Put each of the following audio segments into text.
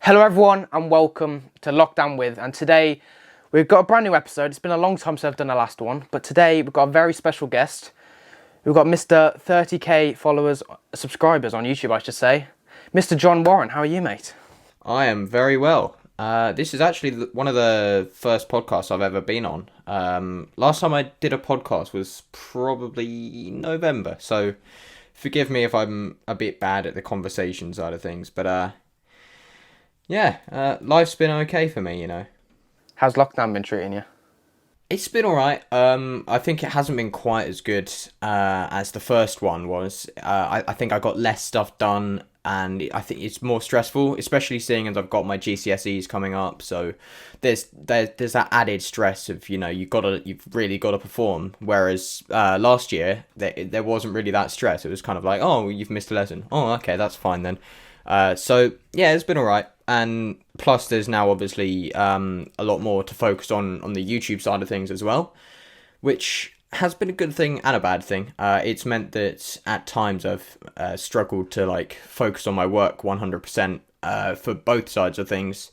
Hello everyone and welcome to LockDown with, and today we've got a brand new episode. It's been a long time since I've done the last one, but today we've got a very special guest. We've got Mr. 30k subscribers on YouTube, I should say. Mr. John Warren, how are you, mate? I am very well. This is actually one of the first podcasts I've ever been on. Last time I did a podcast was probably November, so forgive me if I'm a bit bad at the conversation side of things, but life's been okay for me, you know. How's lockdown been treating you? It's been alright. I think it hasn't been quite as good as the first one was. I think I got less stuff done, and I think it's more stressful, especially seeing as I've got my GCSEs coming up. So there's that added stress of, you know, you've really got to perform. Whereas last year there wasn't really that stress. It was kind of like, oh, you've missed a lesson. Oh, okay, that's fine then. So yeah, it's been alright. And plus there's now obviously a lot more to focus on the YouTube side of things as well, which has been a good thing and a bad thing. It's meant that at times I've struggled to like focus on my work 100% for both sides of things.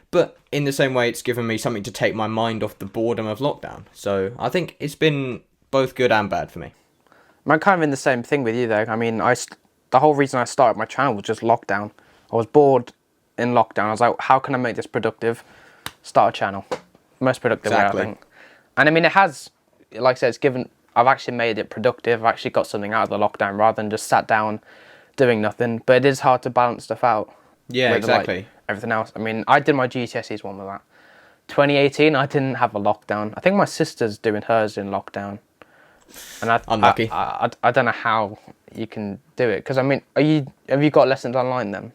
But in the same way, it's given me something to take my mind off the boredom of lockdown. So I think it's been both good and bad for me. I'm kind of in the same thing with you though. I mean, the whole reason I started my channel was just lockdown. I was bored in lockdown. I was like, how can I make this productive? Start a channel. Most productive way, I think. And I mean, it has, like I said, I've actually made it productive. I've actually got something out of the lockdown rather than just sat down doing nothing. But it is hard to balance stuff out. Yeah, with, exactly. Like, everything else. I mean, I did my GCSEs one with that. 2018, I didn't have a lockdown. I think my sister's doing hers in lockdown. And Unlucky. I don't know how you can do it. Because, I mean, have you got lessons online then?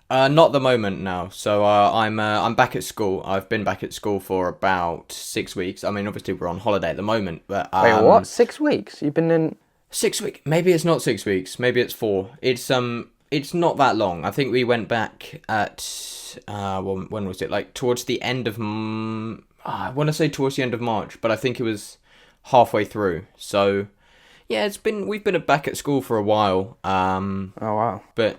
Not at the moment now. So I'm back at school. I've been back at school for about 6 weeks. I mean, obviously we're on holiday at the moment, but wait, what? 6 weeks? You've been in 6 weeks? Maybe it's not 6 weeks. Maybe it's 4. It's not that long. I think we went back at when was it? Like towards the end of I want to say towards the end of March, but I think it was halfway through. So yeah, we've been back at school for a while. Oh wow. But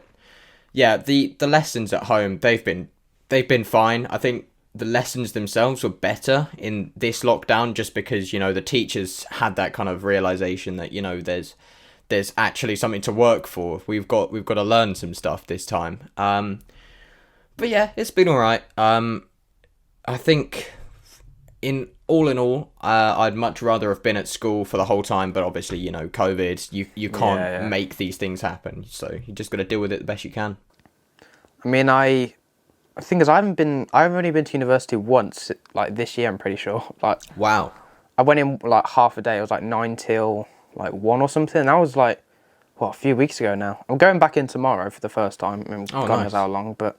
yeah, the lessons at home, they've been fine. I think the lessons themselves were better in this lockdown just because, you know, the teachers had that kind of realization that, you know, there's actually something to work for. We've got to learn some stuff this time. But yeah, it's been all right. I think in all, I'd much rather have been at school for the whole time, but obviously, you know, COVID, you can't make these things happen, so you just got to deal with it the best you can. I mean, I think is I've only been to university once, like this year, I'm pretty sure. Like, wow. I went in like half a day. It was like 9 till like 1 or something. That was like, a few weeks ago now. I'm going back in tomorrow for the first time. I mean, God knows how long, but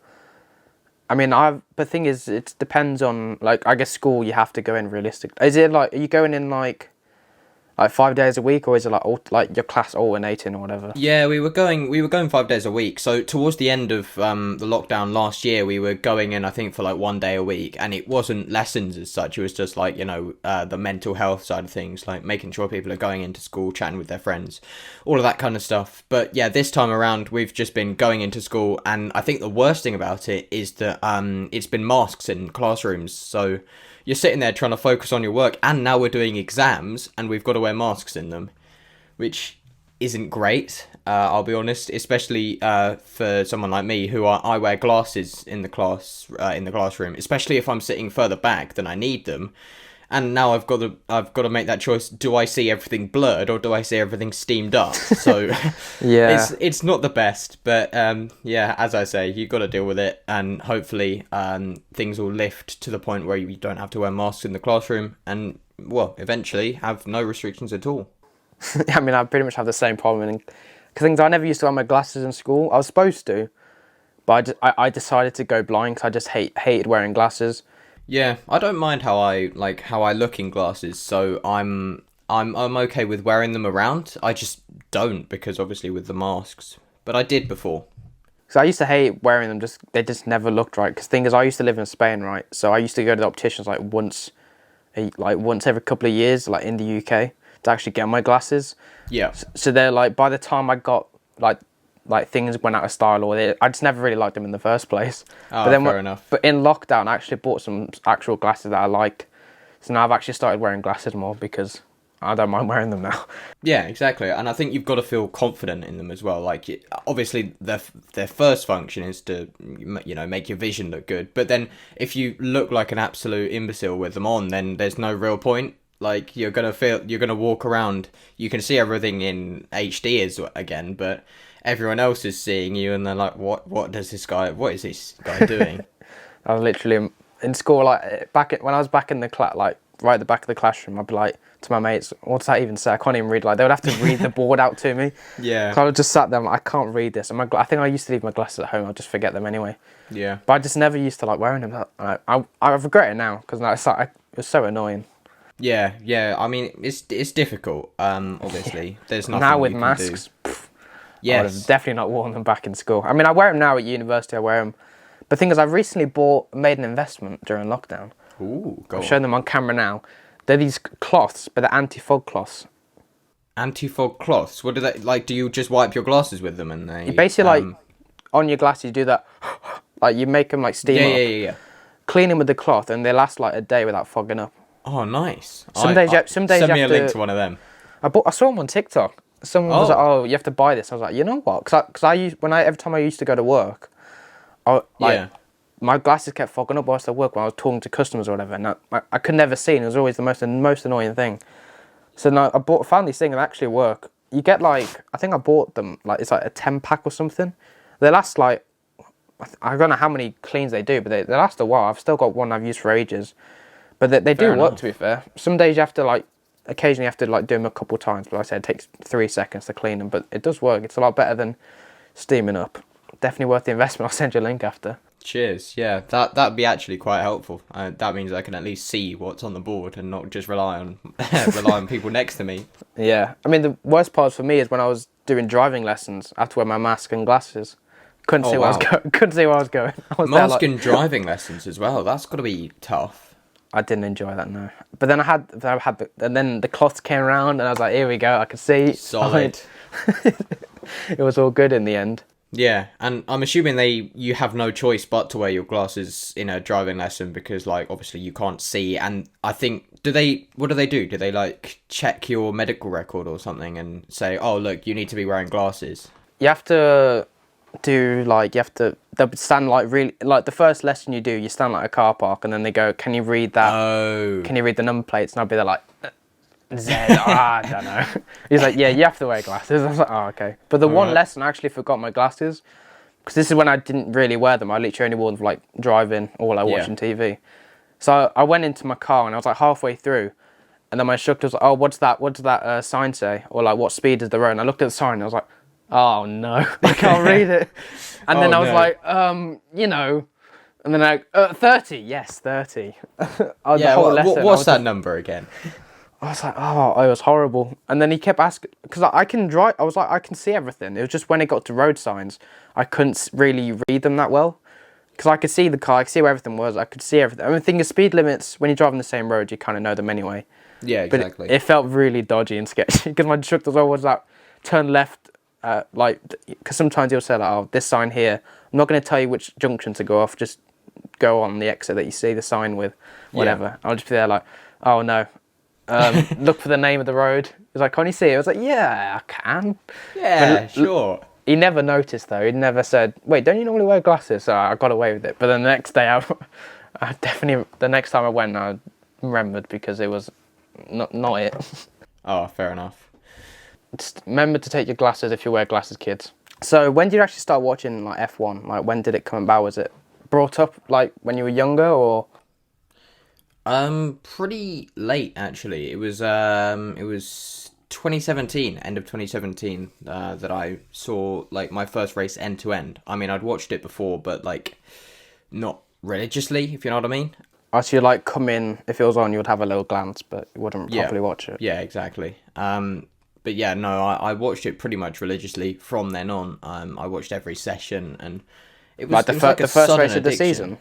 I mean, the thing is, it depends on, like, I guess school, you have to go in realistically. Is it like, are you going in like 5 days a week, or is it like your class alternating or whatever? Yeah, we were going 5 days a week. So towards the end of the lockdown last year, we were going in, I think, for like 1 day a week, and it wasn't lessons as such. It was just like, you know, the mental health side of things, like making sure people are going into school, chatting with their friends, all of that kind of stuff. But yeah, this time around, we've just been going into school, and I think the worst thing about it is that it's been masks in classrooms. So you're sitting there trying to focus on your work, and now we're doing exams, and we've got to wear masks in them, which isn't great, I'll be honest, especially for someone like me, who I wear glasses in the classroom, especially if I'm sitting further back than I need them. And now I've got to make that choice. Do I see everything blurred, or do I see everything steamed up? So yeah, it's not the best, but yeah, as I say, you've got to deal with it, and hopefully things will lift to the point where you don't have to wear masks in the classroom, and well, eventually have no restrictions at all. I mean, I pretty much have the same problem. Because I never used to wear my glasses in school. I was supposed to, but I decided to go blind because I just hated wearing glasses. Yeah, I don't mind how I look in glasses, so I'm okay with wearing them around. I just don't, because obviously with the masks, but I did before. Because I used to hate wearing them. They just never looked right. Because the thing is, I used to live in Spain, right? So I used to go to the opticians like once every couple of years, like in the UK, to actually get my glasses. Yeah. So they're like, by the time I got like like things went out of style, or I just never really liked them in the first place. Oh, but then fair enough. But in lockdown, I actually bought some actual glasses that I liked. So now I've actually started wearing glasses more because I don't mind wearing them now. Yeah, exactly. And I think you've got to feel confident in them as well. Like, obviously, their first function is to, make your vision look good. But then if you look like an absolute imbecile with them on, then there's no real point. Like, you're going to walk around, you can see everything in HD again, but everyone else is seeing you and they're like, what is this guy doing? I was literally in school, like, when I was back in the class, like, right at the back of the classroom, I'd be like, to my mates, what does that even say? I can't even read. Like, they would have to read the board out to me. Yeah. So I would just sat there, like, I can't read this. And I think I used to leave my glasses at home. I'll just forget them anyway. Yeah. But I just never used to like wearing them. I regret it now because it was so annoying. Yeah. I mean, it's difficult. Obviously, there's nothing now with you masks. Can do. I would have definitely not worn them back in school. I mean, I wear them now at university. I wear them. But the thing is, I recently made an investment during lockdown. Ooh, I'm showing them on camera now. They're these cloths, but they're anti-fog cloths. Anti-fog cloths? What do they, like, do you just wipe your glasses with them and they... You basically, like, on your glasses, you do that, like, you make them, like, steam up. Yeah. Clean them with the cloth, and they last, like, a day without fogging up. Oh, nice. Some days send me a link to one of them. I saw them on TikTok. Someone was like, "Oh, you have to buy this." I was like, "You know what?" Because every time I used to go to work, my glasses kept fogging up whilst I work when I was talking to customers or whatever, and I could never see, and it was always the most annoying thing. So now I found these things that actually work. You get like, I think I bought them, like, it's like a 10-pack or something. They last like, I don't know how many cleans they do, but they last a while. I've still got one I've used for ages. But they do work, to be fair. Some days you have to, like, occasionally you have to, like, do them a couple times. But like I said, it takes 3 seconds to clean them. But it does work. It's a lot better than steaming up. Definitely worth the investment. I'll send you a link after. Cheers. Yeah, that'd be actually quite helpful. That means I can at least see what's on the board and not just rely on people next to me. Yeah. I mean, the worst part for me is when I was doing driving lessons, I had to wear my mask and glasses. Couldn't see where I was going. Mask and driving lessons as well. That's got to be tough. I didn't enjoy that, no. But then and then the cloths came around, and I was like, here we go, I can see. Solid. It was all good in the end. Yeah, and I'm assuming you have no choice but to wear your glasses in a driving lesson because, like, obviously you can't see. And I think, what do they do? Do they, like, check your medical record or something and say, oh, look, you need to be wearing glasses? You have to they'll stand like really, like the first lesson you do, you stand like a car park, and then they go, can you read that? Oh. Can you read the number plates? And I'll be there like, Z, I don't know. He's like, yeah, you have to wear glasses. I was like, oh, okay. But the one lesson, I actually forgot my glasses, because this is when I didn't really wear them. I literally only wore them for, like, driving or, like, watching TV. So I went into my car, and I was, like, halfway through, and then my instructor was like, oh, what's that sign say? Or, like, what speed is the road? And I looked at the sign, and I was like, oh, no, I can't read it. And then I was like, and then 30, yes, 30. What's that number again? I was like, oh, it was horrible. And then he kept asking, because I can drive, I was like, I can see everything. It was just when it got to road signs, I couldn't really read them that well. Because I could see the car, I could see where everything was, I could see everything. I mean, the thing is, speed limits, when you drive on the same road, you kind of know them anyway. Yeah, exactly. But it felt really dodgy and sketchy, because my instructor was always like, turn left, because sometimes he'll say, like, oh, this sign here, I'm not going to tell you which junction to go off, just go on the exit that you see the sign with, whatever. Yeah. I'll just be there like, oh, no. Look for the name of the road. He's like, can you see it? I was like, yeah, I can. Yeah, sure. He never noticed, though. He never said, wait, don't you normally wear glasses? So I got away with it. But then the next day, the next time I went, I remembered, because it was not it. Oh, fair enough. Just remember to take your glasses if you wear glasses, kids. So when did you actually start watching, like, F1? Like, when did it come about? Was it brought up, like, when you were younger, or...? Pretty late, actually. It was 2017, end of 2017, that I saw, like, my first race end to end. I mean, I'd watched it before, but, like, not religiously, if you know what I mean. Oh, so you'd, like, come in, if it was on, you would have a little glance, but you wouldn't properly watch it. Yeah, exactly. But yeah, no, I watched it pretty much religiously from then on. I watched every session, and it was like the first race of the season.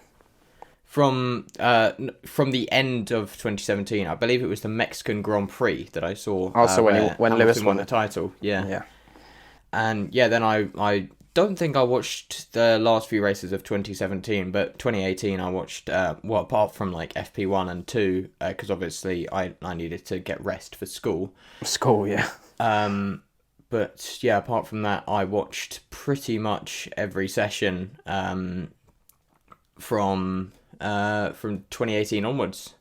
From the end of 2017, I believe it was the Mexican Grand Prix that I saw. Also, when Lewis won the title, yeah. And yeah, then I don't think I watched the last few races of 2017, but 2018 I watched, well, apart from like FP1 and 2, because obviously I needed to get rest for school. School, yeah. But yeah, apart from that, I watched pretty much every session from 2018 onwards.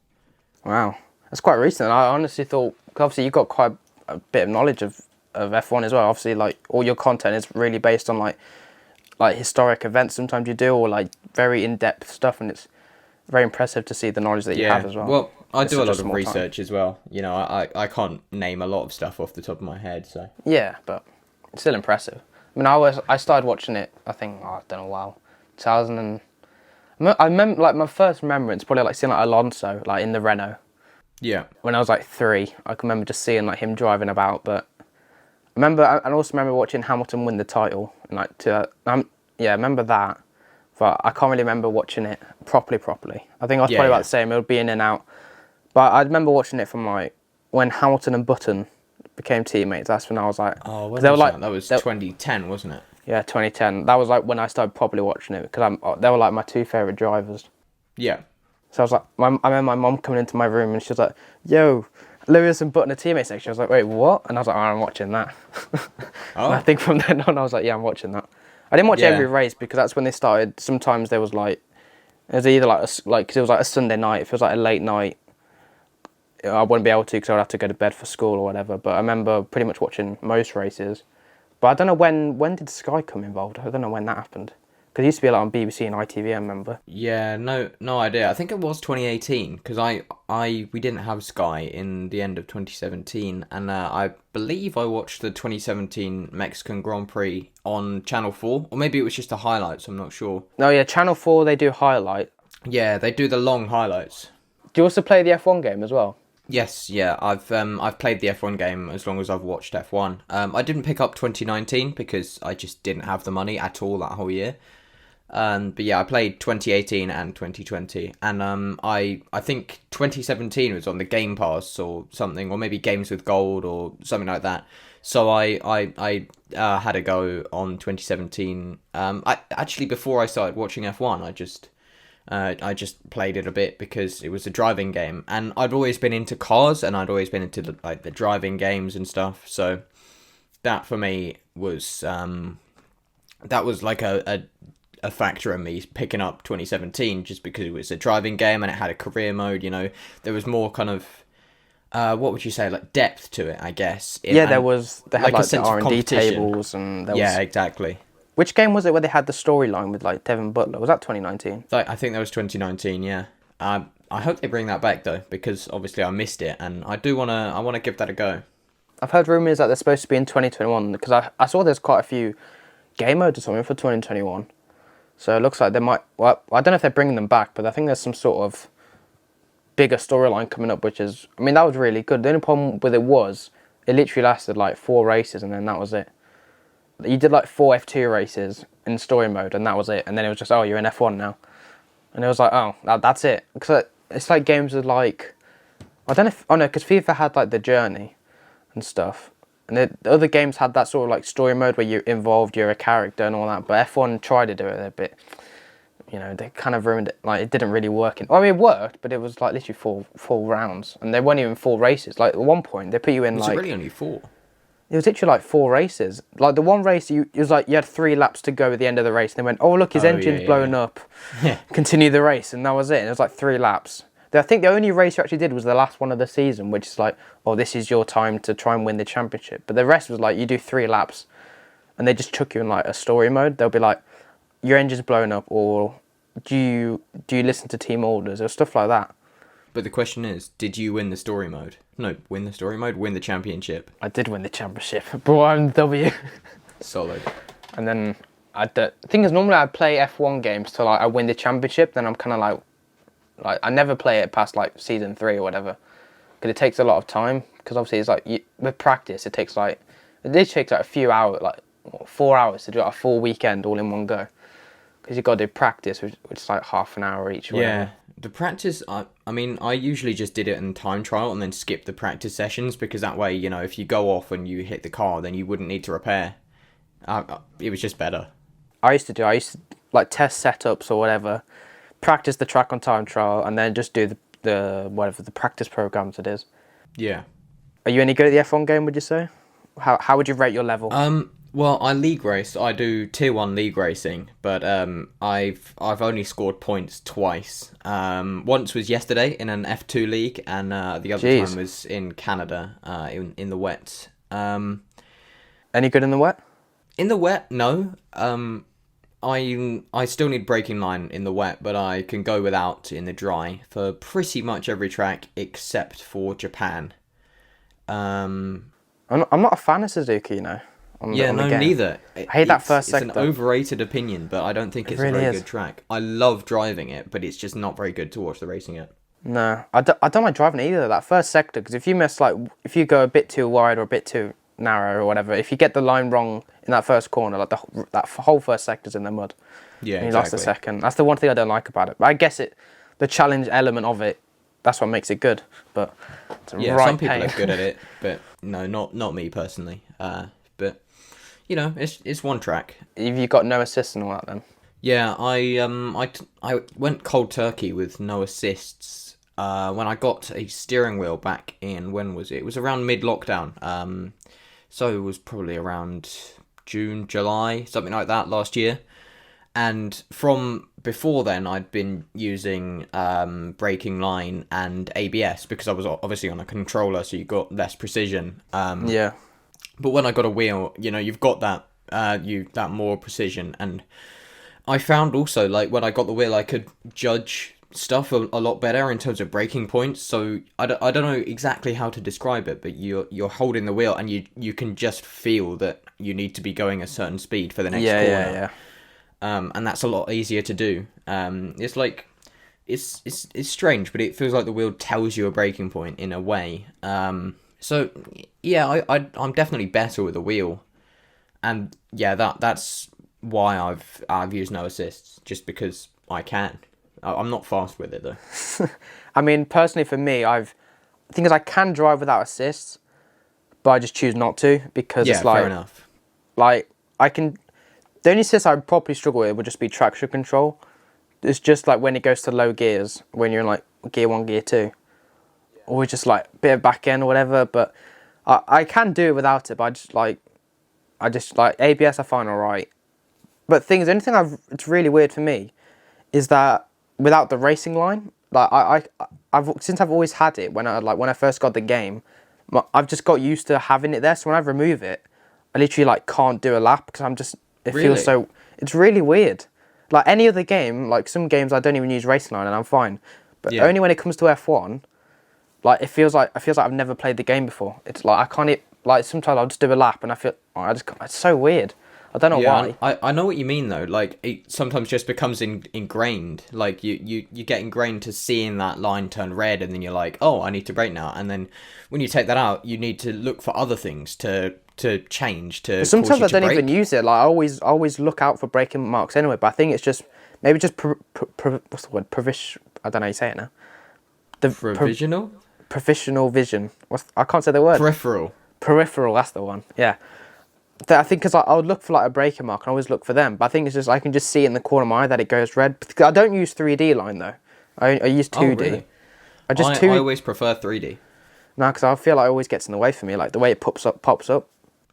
Wow, that's quite recent. I honestly thought, 'cause obviously you've got quite a bit of knowledge of F1 as well. Obviously, like all your content is really based on like historic events. Sometimes you do, or like very in-depth stuff, and it's very impressive to see the knowledge that you have as well. Well, I It's do a such lot of small time. research as well. You know, I can't name a lot of stuff off the top of my head, so. Yeah, but it's still impressive. I mean, I started watching it. I think I don't know, wow, 2000 and I remember like my first remembrance probably like seeing like Alonso like in the Renault Yeah. when I was like 3. I can remember just seeing like him driving about, but I also remember watching Hamilton win the title and like yeah, I remember that, but I can't really remember watching it properly. I think I was probably about the same. It would be in and out, but I remember watching it from like when Hamilton and Button became teammates. That's when I was like, Oh, when they were was like that? That was 2010, wasn't it? yeah, 2010. That was like when I started properly watching it because they were like my 2 favorite drivers. Yeah. So I was like, I remember my mom coming into my room and she was like, "Yo, Lewis and Button are teammates next year." I was like, "Wait, what?" And I was like, "Oh, I'm watching that." Oh. And I think from then on, I was like, "Yeah, I'm watching that." I didn't watch Yeah. every race because that's when they started. Sometimes there was like, it was either like because it was like a Sunday night. If it was like a late night, I wouldn't be able to because I'd have to go to bed for school or whatever. But I remember pretty much watching most races. But I don't know when did Sky come involved. I don't know when that happened. Because it used to be like on BBC and ITV, I remember. Yeah, no idea. I think it was 2018 because we didn't have Sky in the end of 2017, and I believe I watched the 2017 Mexican Grand Prix on Channel 4, or maybe it was just the highlights. I'm not sure. No, yeah, Channel 4 they do highlight. Yeah, they do the long highlights. Do you also play the F1 game as well? Yes, yeah, I've played the F1 game as long as I've watched F1. I didn't pick up 2019 because I just didn't have the money at all that whole year. But yeah, I played 2018 and 2020, and I think 2017 was on the Game Pass or something, or maybe Games with Gold or something like that. So I had a go on 2017. I actually, before I started watching F1, I just played it a bit because it was a driving game, and I'd always been into cars, and I'd always been into the driving games and stuff. So that for me was that was like a factor in me picking up 2017, just because it was a driving game and it had a career mode. You know, there was more kind of what would you say, like depth to it, I guess. They had like a the sense of R&D competition. tables and there was... Yeah, exactly. Which game was it where they had the storyline with like Devin Butler? Was that 2019? I think that was 2019. Yeah. I hope they bring that back though, because obviously I missed it, and I wanna give that a go. I've heard rumours that they're supposed to be in 2021 because I saw there's quite a few game modes or something for 2021. So it looks like they might... Well, I don't know if they're bringing them back, but I think there's some sort of bigger storyline coming up, which is... I mean, that was really good. The only problem with it was it literally lasted like 4 races and then that was it. You did like 4 F2 races in story mode and that was it. And then it was just, oh, you're in F1 now. And it was like, oh, that's it. Because it's like games with like... I don't know if... Oh no, because FIFA had like the journey and stuff. And the other games had that sort of like story mode where you're involved, you're a character and all that. But F1 tried to do it a bit, you know, they kind of ruined it. Like it didn't really work. I mean, it worked, but it was like literally four rounds. And they weren't even 4 races. Like at one point, they put you in Was like... it really only 4? It was literally like 4 races. Like the one race, it was like you had 3 laps to go at the end of the race. And they went, oh, look, his engine's blown up. Yeah. Continue the race. And that was it. And it was like 3 laps. I think the only race you actually did was the last one of the season, which is like, oh, this is your time to try and win the championship. But the rest was like, you do 3 laps and they just chuck you in like a story mode. They'll be like, your engine's blown up, or do you listen to team orders or stuff like that. But the question is, did you win the story mode? No, win the story mode, win the championship. I did win the championship, bro. I'm W. Solid. And then the thing is, normally I play F1 games till like I win the championship. Then I'm kind of like I never play it past like season 3 or whatever, because it takes a lot of time. Because obviously it's like with practice, it takes like a few hours, like 4 hours to do like a full weekend all in one go. Because you've got to do practice, which is like half an hour each. Yeah, the practice. I mean, I usually just did it in time trial and then skipped the practice sessions, because that way, you know, if you go off and you hit the car, then you wouldn't need to repair It was just better. I used to like test setups or whatever, practice the track on time trial, and then just do the whatever the practice programs it is. Yeah. Are you any good at the F1 game, would you say? How would you rate your level? Well, I league race. I do tier 1 league racing, but I've only scored points twice. Once was yesterday in an F2 league, and the other time was in Canada, in the wet. Any good in the wet? In the wet, no. I still need braking line in the wet, but I can go without in the dry for pretty much every track except for Japan. I'm not a fan of Suzuki, you know. Neither. I hate that first sector. It's an overrated opinion, but I don't think it's really a very good track. I love driving it, but it's just not very good to watch the racing it. No, I don't like driving it either. That first sector, because if you go a bit too wide or a bit too narrow or whatever, if you get the line wrong in that first corner, like that whole first sector's in the mud. Yeah, and you lost the second. That's the one thing I don't like about it. But I guess the challenge element of it, that's what makes it good. But some people are good at it, but no, not me personally. But you know, it's one track. Have you got no assists and all that then? Yeah, I went cold turkey with no assists when I got a steering wheel back in, when was it? It was around mid-lockdown. So it was probably around June, July, something like that last year. And from before then, I'd been using braking line and ABS because I was obviously on a controller, so you got less precision. Yeah. But when I got a wheel, you know, you've got that more precision. And I found also, like, when I got the wheel, I could judge stuff a lot better in terms of braking points. So I don't know exactly how to describe it, but you're holding the wheel and you can just feel that you need to be going a certain speed for the next corner. Yeah. And that's a lot easier to do. It's like it's strange, but it feels like the wheel tells you a braking point in a way. So yeah, I'm definitely better with the wheel, and yeah, that's why I've used no assists, just because I can. I'm not fast with it though. I mean, personally for me, the thing is I can drive without assists, but I just choose not to because it's like, fair enough. Like I can. The only assist I would probably struggle with would just be traction control. It's just like when it goes to low gears, when you're in like gear 1, gear 2. Or just like a bit of back end or whatever, but I can do it without it, but I just like ABS I find alright. But the anything it's really weird for me is that without the racing line, like since I've always had it when I first got the game, I've just got used to having it there, so when I remove it, I literally like can't do a lap because feels so, it's really weird. Like any other game, like some games I don't even use racing line and I'm fine. But only when it comes to F1, like it feels like I've never played the game before. It's like I can't like sometimes I'll just do a lap and I feel it's so weird. I don't know why. I know what you mean though. Like it sometimes just becomes ingrained. Like you get ingrained to seeing that line turn red, and then you're like, oh, I need to brake now. And then when you take that out, you need to look for other things to change to. But sometimes I don't even use it. Like I always look out for braking marks anyway. But I think it's just maybe just what's the word? I don't know how you say it now. Provisional. Professional vision. I can't say the word. Peripheral. That's the one. Yeah. I think because I would look for like a braking mark and I always look for them. But I think it's just I can just see in the corner of my eye that it goes red. I don't use 3D line though. I use 2D. Oh, really? I always prefer 3D. No, because I feel like it always gets in the way for me. Like the way it pops up.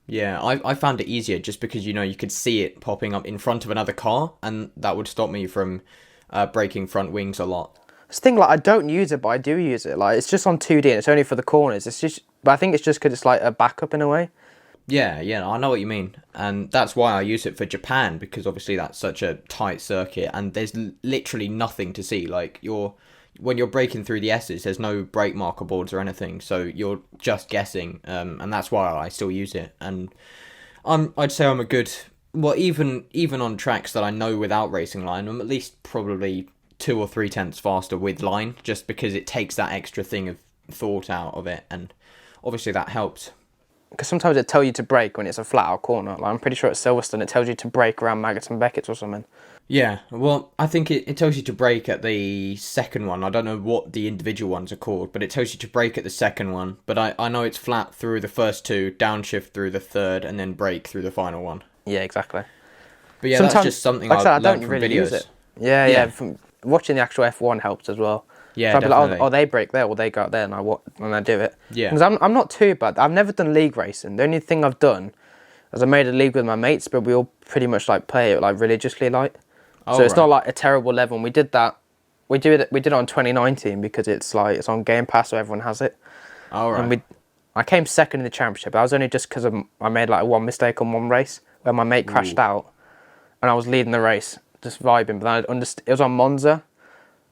Yeah, I found it easier just because, you know, you could see it popping up in front of another car, and that would stop me from braking front wings a lot. This thing, like, I don't use it, but I do use it. Like, it's just on 2D and it's only for the corners. But I think it's just because it's like a backup in a way. Yeah, I know what you mean. And that's why I use it for Japan, because obviously that's such a tight circuit and there's literally nothing to see. Like, when you're braking through the S's, there's no brake marker boards or anything, so you're just guessing. And that's why I still use it. And I'd say I'm a good... Well, even on tracks that I know without racing line, I'm at least probably 2 or 3 tenths faster with line, just because it takes that extra thing of thought out of it, and obviously that helps. Because sometimes it tells you to brake when it's a flat out corner. Like I'm pretty sure at Silverstone it tells you to brake around Maggots and Beckett's or something. Yeah, well, I think it tells you to brake at the second one. I don't know what the individual ones are called, but it tells you to brake at the second one. But I know it's flat through the first 2, downshift through the third, and then brake through the final one. Yeah, exactly. But yeah, that's just something like I said, I've I learned don't from really videos. use it. Yeah, Yeah. from watching the actual F1 helps as well. Yeah, So I'll be like, definitely. oh, they break there, or they go out there, and I do it. Yeah. Because I'm not too bad. I've never done league racing. The only thing I've done is I made a league with my mates, but we all pretty much like play it like religiously, like. Oh, So it's not right. like a terrible level. And we did that. We did it on 2019 because it's on Game Pass, so everyone has it. All right. And I came second in the championship. That was only just because I made like one mistake on one race where my mate crashed out, and I was leading the race, just vibing. But then it was on Monza.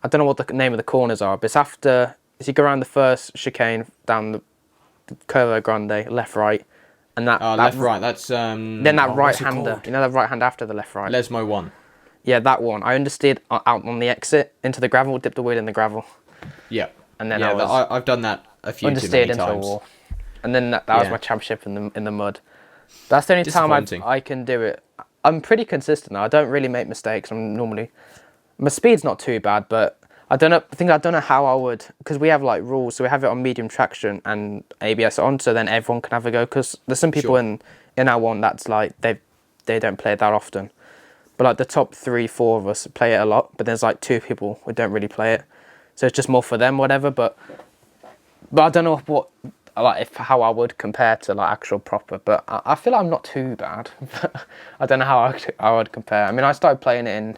I don't know what the name of the corners are, but it's after as you go around the first chicane down the Curva Grande, left, right, and that left, right. That's then that right what's it hander. called? You know, the right hand after the left, right. Lesmo 1. Yeah, that one. I understeered out on the exit into the gravel, dipped the wheel in the gravel, Yeah. and then Yeah, I I've done that a few too understeered many into a times. wall, and then that was Yeah. my championship in the mud. That's the only time Disappointing. I can do it. I'm pretty consistent now. I don't really make mistakes. My speed's not too bad, but I don't know how I would, because we have like rules. So we have it on medium traction and ABS on, so then everyone can have a go. Because there's some people Sure. in our one that's like they don't play it that often, but like the top 3-4 of us play it a lot. But there's like 2 people who don't really play it, so it's just more for them, whatever. But I don't know how I would compare to like actual proper. But I feel like I'm not too bad. I don't know how I would compare. I mean, I started playing it in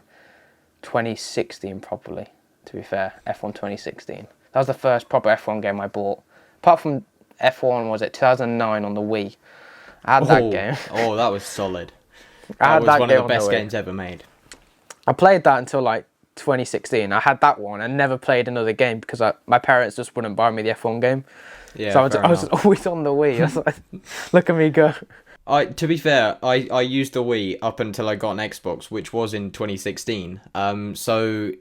2016 properly. To be fair, F1 2016. That was the first proper F1 game I bought. Apart from F1, was it 2009 on the Wii? I had that game. Oh, that was solid. I That had was that one game of the on best Wii. games ever made. I played that until like 2016. I had that one and never played another game because my parents just wouldn't buy me the F1 game. Yeah, So fair I was enough. always on the Wii. I was like, look at me go. To be fair, I used the Wii up until I got an Xbox, which was in 2016. So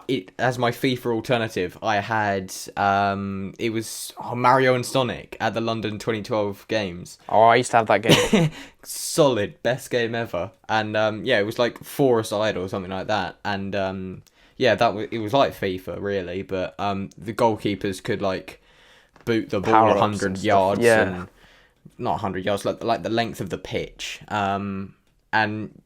it as my FIFA alternative, I had it was Mario and Sonic at the London 2012 games. Oh, I used to have that game. Solid, best game ever. And yeah, it was like 4-a-side or something like that. And yeah, it was like FIFA really, but the goalkeepers could like boot the ball Power-ups 100 and stuff. yards Yeah. and not 100 yards, like the length of the pitch. And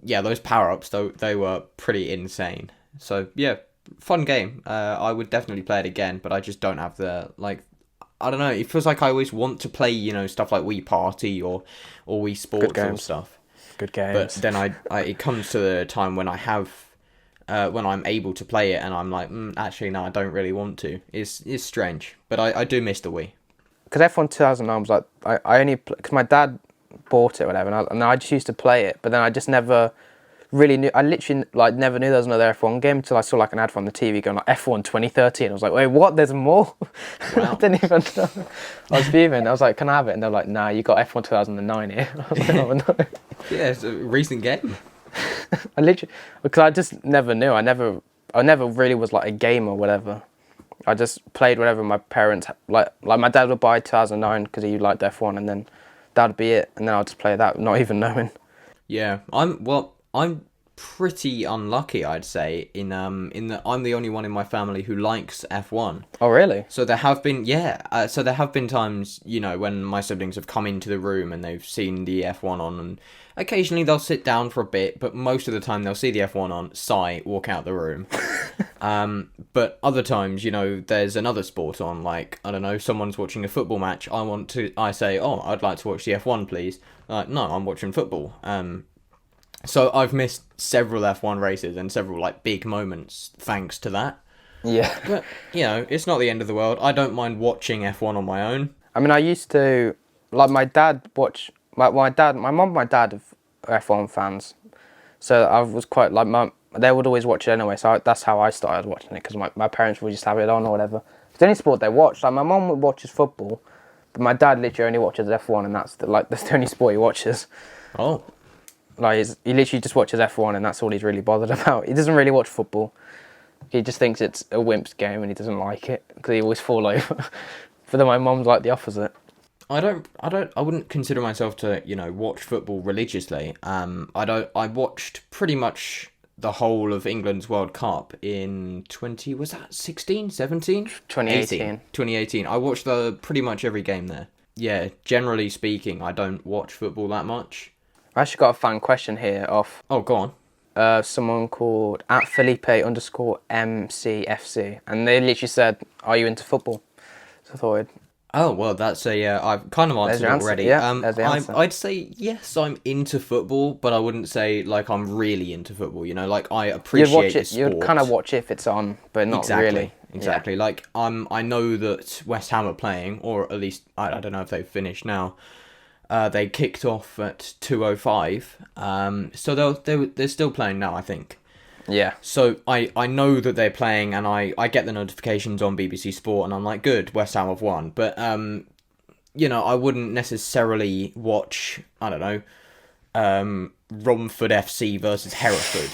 yeah, those power-ups, though, they were pretty insane. So yeah, fun game. I would definitely play it again, but I just don't have the, like, I don't know, it feels like I always want to play, you know, stuff like Wii Party or Wii Sports or games. stuff. Good games. But then it comes to the time when I have, when I'm able to play it and I'm like, actually, no, I don't really want to. It's strange, but I do miss the Wii. Because F1 2009 was like, I only, because my dad bought it or whatever, and I just used to play it, but then I just never really knew, I literally like never knew there was another F1 game until I saw like an ad on the TV going like F1 2013. I was like, wait, what? There's more? Wow. I didn't even know. I was fuming. I was like, can I have it? And they're like, nah, you got F1 2009 here. I was like, oh no. Yeah, it's a recent game. I literally, because I just never knew. I never really was like a gamer or whatever. I just played whatever my parents like my dad would buy 2009 because he liked F1, and then that'd be it, and then I'd just play that, not even knowing. Yeah, I'm pretty unlucky, I'd say, in that I'm the only one in my family who likes F1. Oh really? So there have been times, you know, when my siblings have come into the room and they've seen the F1 on, and occasionally they'll sit down for a bit, but most of the time they'll see the F1 on, sigh, walk out the room. But other times, you know, there's another sport on, like, I don't know, someone's watching a football match, I say, oh, I'd like to watch the F1, please. Like, no, I'm watching football. So I've missed several F1 races and several, like, big moments thanks to that. Yeah. But, you know, it's not the end of the world. I don't mind watching F1 on my own. I mean, I used to, like, my dad watch, my mum and my dad are F1 fans, so I was quite, like, they would always watch it anyway, so that's how I started watching it, because my parents would just have it on or whatever. It's the only sport they watch. Like, my mum watches football, but my dad literally only watches F1, and that's the only sport he watches. Oh. Like, he literally just watches F1, and that's all he's really bothered about. He doesn't really watch football. He just thinks it's a wimp's game, and he doesn't like it, because he always fall over. But then my mum's like the opposite. I wouldn't consider myself to, you know, watch football religiously. I watched pretty much the whole of England's World Cup in 2018. 2018. I watched pretty much every game there. Yeah, generally speaking, I don't watch football that much. I actually got a fan question here off Oh, go on. someone called @Felipe_MCFC, and they literally said, "Are you into football?" So I thought, Oh, well, that's I've kind of answered your it answer. already. Yeah, there's the answer. I'd say yes, I'm into football, but I wouldn't say like I'm really into football. You know, like I you'd appreciate watch the it. sport. You'd kind of watch it if it's on, but not really. Exactly. Like I know that West Ham are playing, or at least I don't know if they've finished now. They kicked off at 2:05. So they're still playing now, I think. Yeah. So I know that they're playing, and I get the notifications on BBC Sport, and I'm like, good, West Ham have won. But you know, I wouldn't necessarily watch, I don't know, Romford FC versus Hereford,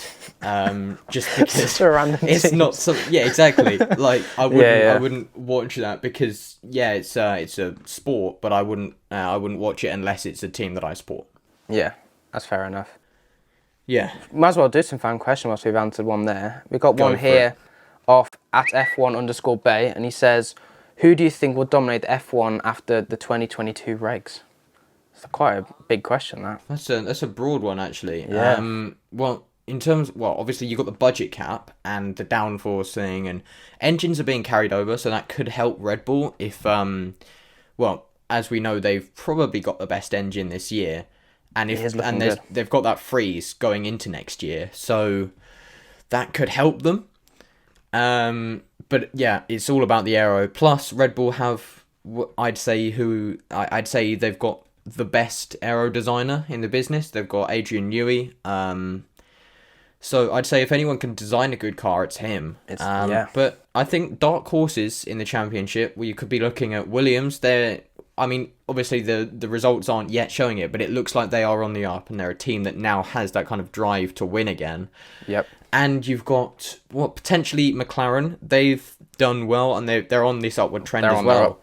just because Just a random it's team. not some. Yeah, exactly. Like I wouldn't watch that because it's a sport, but I wouldn't watch it unless it's a team that I support. Yeah, that's fair enough. Yeah. Might as well do some fan question whilst we've answered one there. We've got Go one for here off @F1_Bay, and he says, "Who do you think will dominate the F1 after the 2022 regs?" It's quite a big question, that. That's a broad one, actually. Yeah. Well, obviously you've got the budget cap and the downforce thing, and engines are being carried over, so that could help Red Bull if, as we know, they've probably got the best engine this year, and they've got that freeze going into next year, so that could help them. But yeah, it's all about the aero. Plus, Red Bull have, I'd say they've got the best aero designer in the business. They've got AJLewis. So I'd say if anyone can design a good car, it's him. But I think dark horses in the championship, where you could be looking at Williams. Obviously the results aren't yet showing it, but it looks like they are on the up, and they're a team that now has that kind of drive to win again. Yep. And you've got potentially McLaren. They've done well, and they're on this upward trend as well.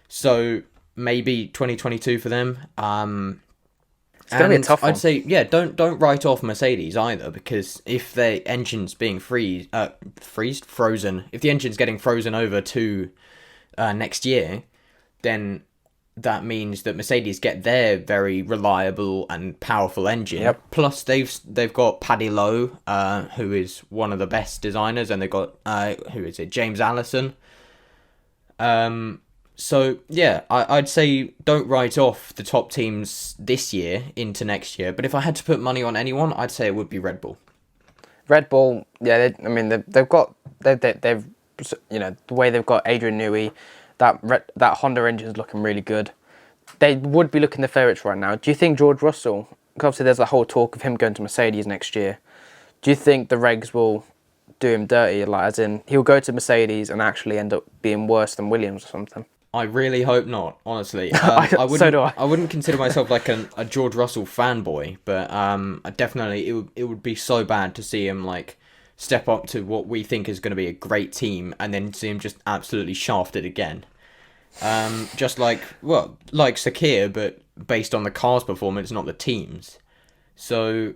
So maybe 2022 for them. It's gonna be a tough one. I'd say don't write off Mercedes either, because if their engine's being frozen, if the engine's getting frozen over to next year, then that means that Mercedes get their very reliable and powerful engine. Yep. Plus they've got Paddy Lowe, who is one of the best designers, and they've got James Allison. So yeah, I'd say don't write off the top teams this year into next year. But if I had to put money on anyone, I'd say it would be Red Bull. Red Bull, yeah. They've got the way they've got Adrian Newey, that Honda engine's looking really good. They would be looking the favourites right now. Do you think George Russell? Because obviously there's a whole talk of him going to Mercedes next year. Do you think the regs will do him dirty? Like, as in, he'll go to Mercedes and actually end up being worse than Williams or something? I really hope not, honestly. So do I. I wouldn't consider myself like a George Russell fanboy, but definitely it would be so bad to see him like step up to what we think is going to be a great team, and then see him just absolutely shafted again. Just like Sakir, but based on the car's performance, not the team's. So,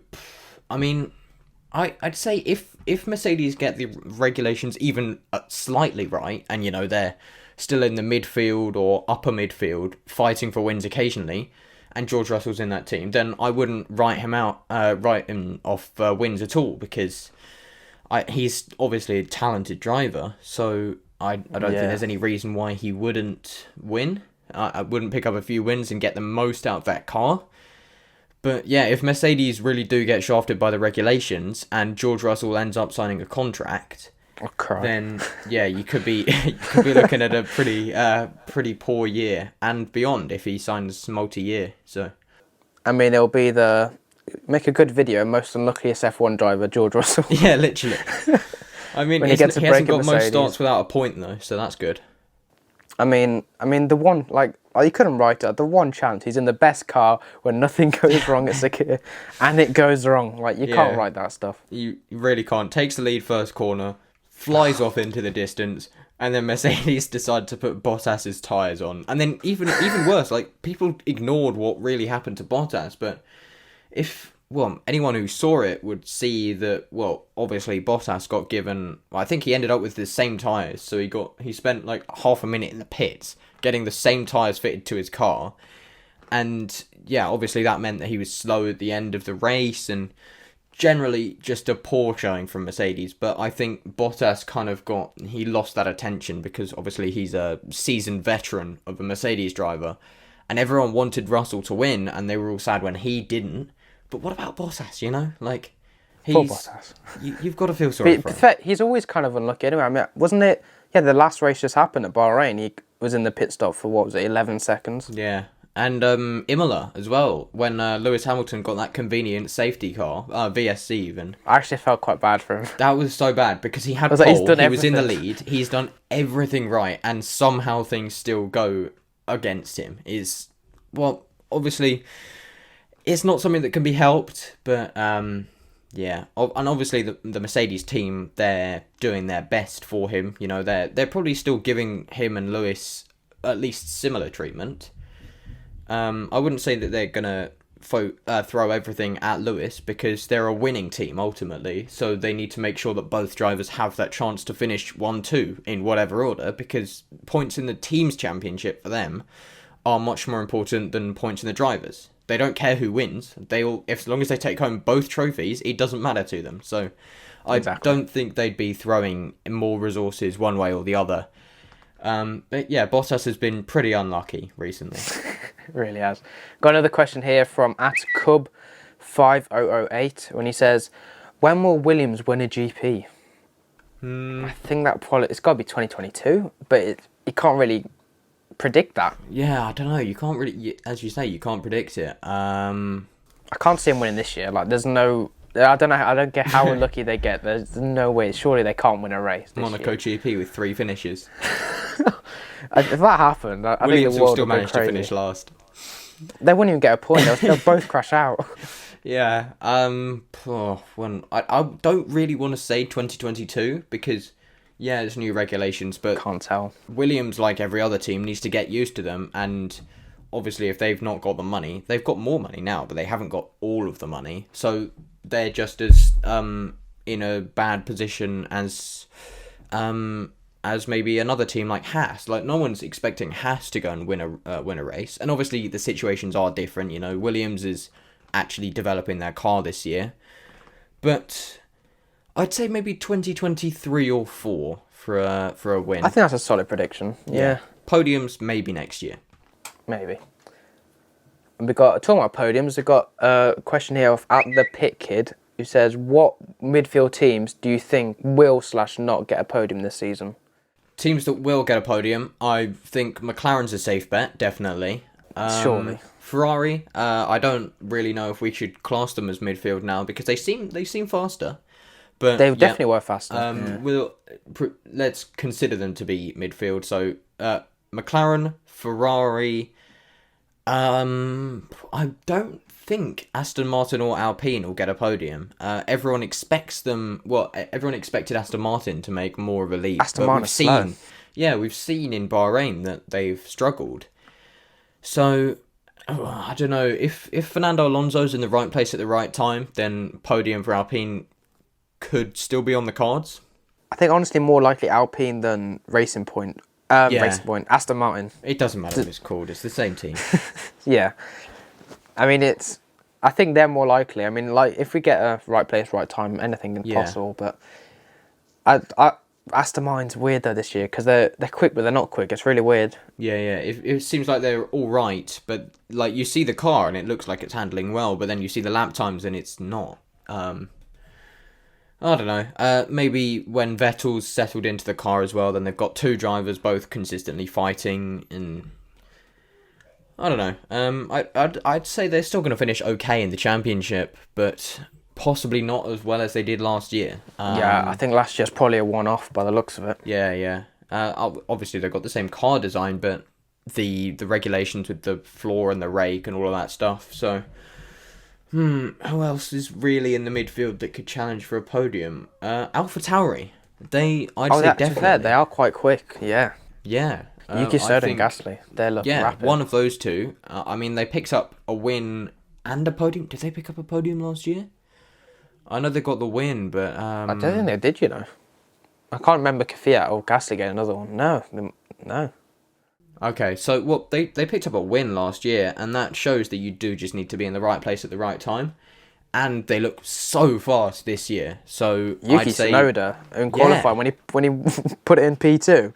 I mean, I'd say if Mercedes get the regulations even slightly right, and they're still in the midfield or upper midfield, fighting for wins occasionally, and George Russell's in that team, then I wouldn't write him off wins at all, because he's obviously a talented driver, so I don't think there's any reason why he wouldn't win. I wouldn't pick up a few wins and get the most out of that car. But yeah, if Mercedes really do get shafted by the regulations and George Russell ends up signing a contract, then yeah, you could be looking at a pretty poor year and beyond if he signs multi-year. So, I mean, it'll be make a good video, most unluckiest F1 driver, George Russell. Yeah, literally. I mean, he hasn't got most starts without a point though, so that's good. I mean, the one, you couldn't write it. The one chance he's in the best car when nothing goes wrong at Sakir, and it goes wrong. You can't write that stuff. You really can't. Takes the lead first corner, flies off into the distance, and then Mercedes decide to put Bottas's tyres on. And then even worse, people ignored what really happened to Bottas, but anyone who saw it would see that, obviously Bottas got given, I think he ended up with the same tyres, so he spent half a minute in the pits getting the same tyres fitted to his car, And yeah, obviously that meant that he was slow at the end of the race, and generally just a poor showing from Mercedes. But I think Bottas he lost that attention because obviously he's a seasoned veteran of a Mercedes driver, and everyone wanted Russell to win, and they were all sad when he didn't. But what about Bottas, like, Poor Bottas. You've got to feel sorry for him. He's always kind of unlucky anyway. I mean, wasn't it, the last race just happened at Bahrain, he was in the pit stop for, 11 seconds? Yeah. And Imola as well, when Lewis Hamilton got that convenient safety car, VSC even. I actually felt quite bad for him. That was so bad because he had pole, he was in the lead, he's done everything right, and somehow things still go against him. Obviously, it's not something that can be helped, but yeah. And obviously the Mercedes team, they're doing their best for him. They're probably still giving him and Lewis at least similar treatment. I wouldn't say that they're going to throw everything at Lewis because they're a winning team ultimately. So they need to make sure that both drivers have that chance to finish 1-2 in whatever order, because points in the team's championship for them are much more important than points in the drivers. They don't care who wins. As long as they take home both trophies, it doesn't matter to them. So I don't think they'd be throwing more resources one way or the other. But yeah, Bottas has been pretty unlucky recently. Really has. Got another question here from @Cub5008 when he says, when will Williams win a GP? I think it's got to be 2022, but you can't really predict that. Yeah, I don't know. You can't really, as you say, you can't predict it. I can't see him winning this year. Like, there's no. I don't get how unlucky they get. There's no way. Surely they can't win a race this Monaco year. GP with 3 finishes. If that happened, I think the world will still manage to finish last. They wouldn't even get a point. They'll both crash out. Yeah. I don't really want to say 2022 because, yeah, there's new regulations, but can't tell. Williams, like every other team, needs to get used to them, and obviously if they've not got the money, they've got more money now, but they haven't got all of the money, so they're just as in a bad position as maybe another team like Haas. Like, no one's expecting Haas to go and win a race, and obviously the situations are different. Williams is actually developing their car this year, but I'd say maybe 2023 or 4 for a win. I think that's a solid prediction. Yeah. Podiums maybe next year. Maybe. And talking about podiums, we've got a question here of @ThePitKid who says, what midfield teams do you think will / not get a podium this season? Teams that will get a podium, I think McLaren's a safe bet, definitely. Surely. Ferrari, I don't really know if we should class them as midfield now because they seem faster. But they definitely were faster. Let's consider them to be midfield. So McLaren, Ferrari. I don't think Aston Martin or Alpine will get a podium. Everyone expects them. Well, everyone expected Aston Martin to make more of a leap. Aston Martin slow. Yeah, we've seen in Bahrain that they've struggled. So I don't know if Fernando Alonso's in the right place at the right time, then podium for Alpine could still be on the cards. I think honestly more likely Alpine than Racing Point. Racing Point, Aston Martin. It doesn't matter what it's called. It's the same team. Yeah. I mean, I think they're more likely. I mean, like, if we get a right place, right time, anything is possible. But Aston Martin's weird, though, this year, because they're quick, but they're not quick. It's really weird. Yeah. It seems like they're all right, but, like, you see the car, and it looks like it's handling well, but then you see the lap times, and it's not. I don't know. Maybe when Vettel's settled into the car as well, then they've got 2 drivers both consistently fighting, and I don't know. I'd say they're still going to finish okay in the championship, but possibly not as well as they did last year. Yeah, I think last year's probably a one-off by the looks of it. Yeah. Obviously they've got the same car design, but the regulations with the floor and the rake and all of that stuff. So. Who else is really in the midfield that could challenge for a podium? AlphaTauri. I'd say definitely. They are quite quick. Yeah. Yeah. Yuki Tsunoda and Gasly. They look rapid. One of those two. I mean, they picked up a win and a podium. Did they pick up a podium last year? I know they got the win, but I don't think they did. I can't remember Kvyat or Gasly getting another one. No. Okay, so they picked up a win last year, and that shows that you do just need to be in the right place at the right time. And they look so fast this year. So Yuki I'd say Tsunoda in qualifying when he put it in P2,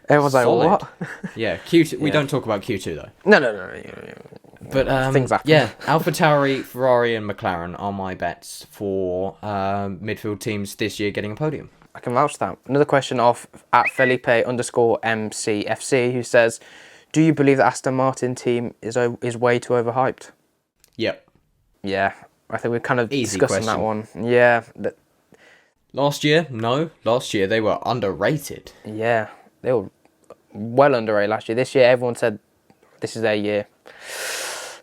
everyone's like, solid. what? Yeah, Q2. We don't talk about Q2 though. No. But Things happen. yeah, AlphaTauri, Ferrari, and McLaren are my bets for midfield teams this year getting a podium. I can vouch that. Another question off at Felipe_MCFC who says, do you believe the Aston Martin team is way too overhyped? Yep. Yeah, I think we're kind of Easy discussing that question. one. Yeah. Last year, no. Last year they were underrated. Yeah, they were well underrated last year. This year, everyone said this is their year.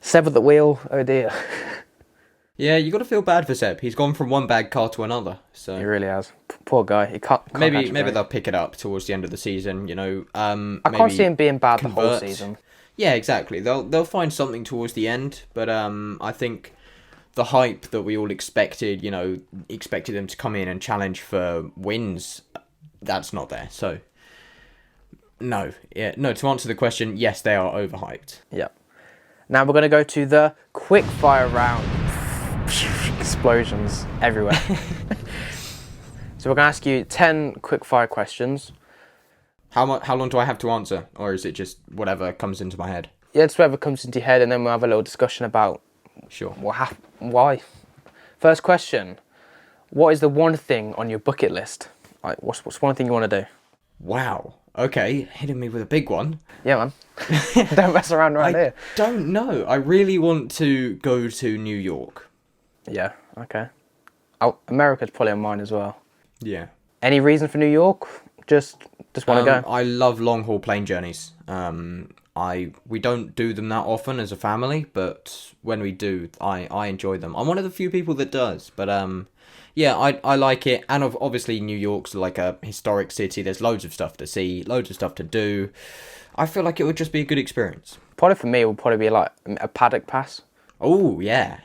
Seb at the wheel, oh dear. Yeah, you got to feel bad for Seb. He's gone from one bad car to another. So He really has. Poor guy. He can't maybe catch a break. they'll pick it up towards the end of the season. You know, I can't see him being bad the whole convert. season. Yeah, exactly. They'll find something towards the end, but I think the hype that we all expected, expected them to come in and challenge for wins, that's not there. So no. To answer the question, yes, they are overhyped. Yeah. Now we're going to go to the quick fire round. Explosions everywhere. So we're going to ask you 10 quick fire questions. How long do I have to answer, or is it just whatever comes into my head? Yeah, it's whatever comes into your head, and then we'll have a little discussion about Sure. why. First question: what is the one thing on your bucket list? Like, what's one thing you want to do? Wow. Okay, hitting me with a big one. Yeah, man. Don't mess around around here. Don't know. I really want to go to New York. Yeah. Okay. Oh, America's probably on mine as well. Yeah. Any reason for New York? Just want to go. I love long haul plane journeys. We don't do them that often as a family, but when we do, I enjoy them. I'm one of the few people that does, but yeah, I like it. And obviously New York's like a historic city. There's loads of stuff to see, loads of stuff to do. I feel like it would just be a good experience. Probably for me, it would probably be like a paddock pass. Oh yeah,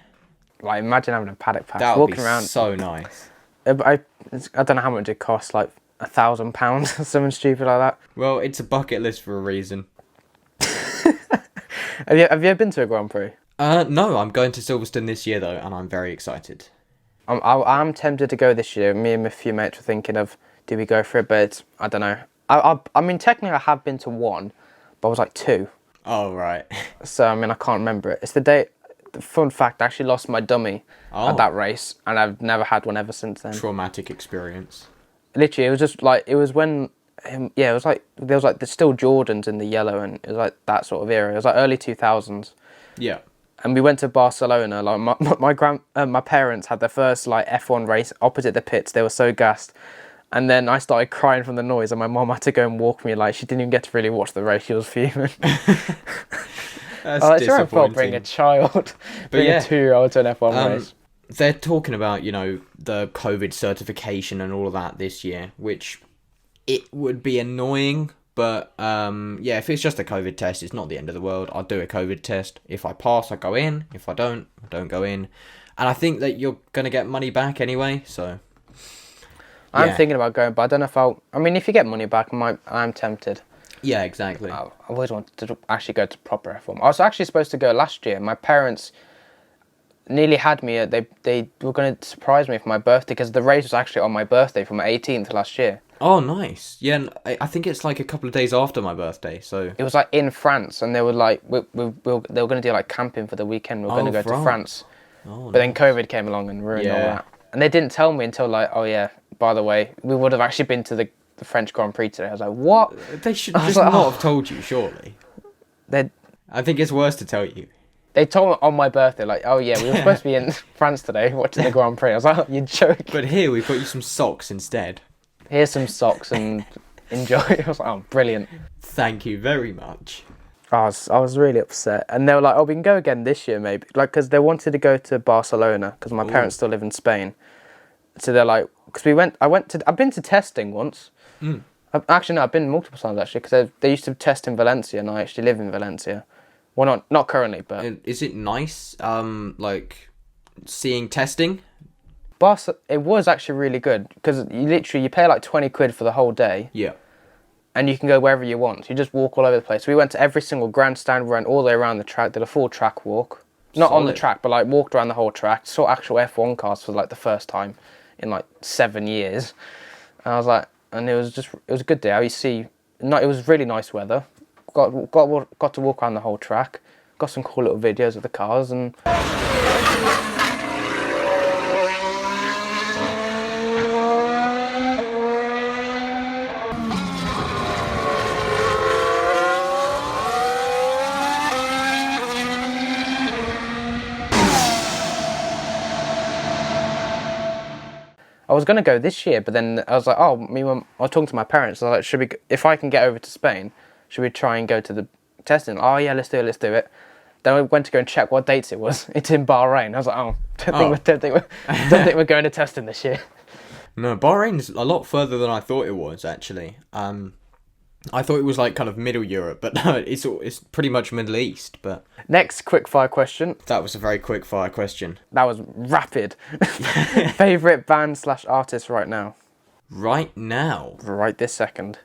Like, imagine having a paddock pass. that would walking be around. so nice. I don't know how much it costs, like £1,000 or something stupid like that. Well, it's a bucket list for a reason. Have you ever been to a Grand Prix? No, I'm going to Silverstone this year though, and I'm very excited. I'm tempted to go this year. Me and a few mates were thinking of, do we go for it? But I don't know. I mean, technically I have been to one, but I was like 2. Oh right. So, I mean, I can't remember it. It's the day... The fun fact, I actually lost my dummy at that race, and I've never had one ever since then. Traumatic experience. Literally, it was just like, it was when... it was like, there was like, there's still Jordans in the yellow, and it was like that sort of era. It was like early 2000s. Yeah. And we went to Barcelona. Like my parents had their first like F1 race opposite the pits. They were so gassed. And then I started crying from the noise, and my mom had to go and walk me. Like, she didn't even get to really watch the race. She was fuming. That's it's your own fault disappointing. bring a child, bring yeah. a 2-year-old to an F1 race. They're talking about, the COVID certification and all of that this year, which it would be annoying, but yeah, if it's just a COVID test, it's not the end of the world. I'll do a COVID test. If I pass, I go in. If I don't go in. And I think that you're going to get money back anyway, so... I'm thinking about going, but I don't know if I mean, if you get money back, I'm tempted. Yeah, exactly. I've always wanted to actually go to proper F1. I was actually supposed to go last year. My parents nearly had me. They were going to surprise me for my birthday, because the race was actually on my birthday, from my 18th last year. Oh, nice. Yeah, and I think it's like a couple of days after my birthday, so... It was like in France, and they were like, they were going to do like camping for the weekend. We were going to go to France. Oh, but then COVID came along and ruined all that. And they didn't tell me until like, oh yeah, by the way, we would have actually been to the French Grand Prix today. I was like, what? They should just not have told you, surely. I think it's worse to tell you. They told me on my birthday, like, oh yeah, we were supposed to be in France today watching the Grand Prix. I was like, oh, you're joking. But here, we've got you some socks instead. Here's some socks and enjoy. I was like, oh, brilliant. Thank you very much. I was really upset. And they were like, oh, we can go again this year maybe. Like, because they wanted to go to Barcelona, because my parents still live in Spain. So they're like, because I've been to testing once. Actually, no, I've been multiple times actually, because they used to test in Valencia, and I actually live in Valencia. Well, not currently, but... Is it nice, like, seeing testing? It was actually really good, because you pay like 20 quid for the whole day. Yeah. and you can go wherever you want. So you just walk all over the place. We went to every single grandstand, we went all the way around the track, did a full track walk. Not on the track, but like walked around the whole track. Saw actual F1 cars for like the first time in like 7 years. And I was like, and it was a good day. It was really nice weather. Got to walk around the whole track. Got some cool little videos of the cars and. I was going to go this year, but then I was like, I was talking to my parents. I was like, if I can get over to Spain, should we try and go to the testing? Oh yeah, let's do it. Then we went to go and check what dates it was. It's in Bahrain. I was like, don't think we're going to testing this year. No, Bahrain's a lot further than I thought it was, actually. I thought it was like kind of Middle Europe, but no, it's pretty much Middle East. But next quickfire question. That was a very quickfire question. That was rapid. Favorite band / artist right now? Right now? Right this second.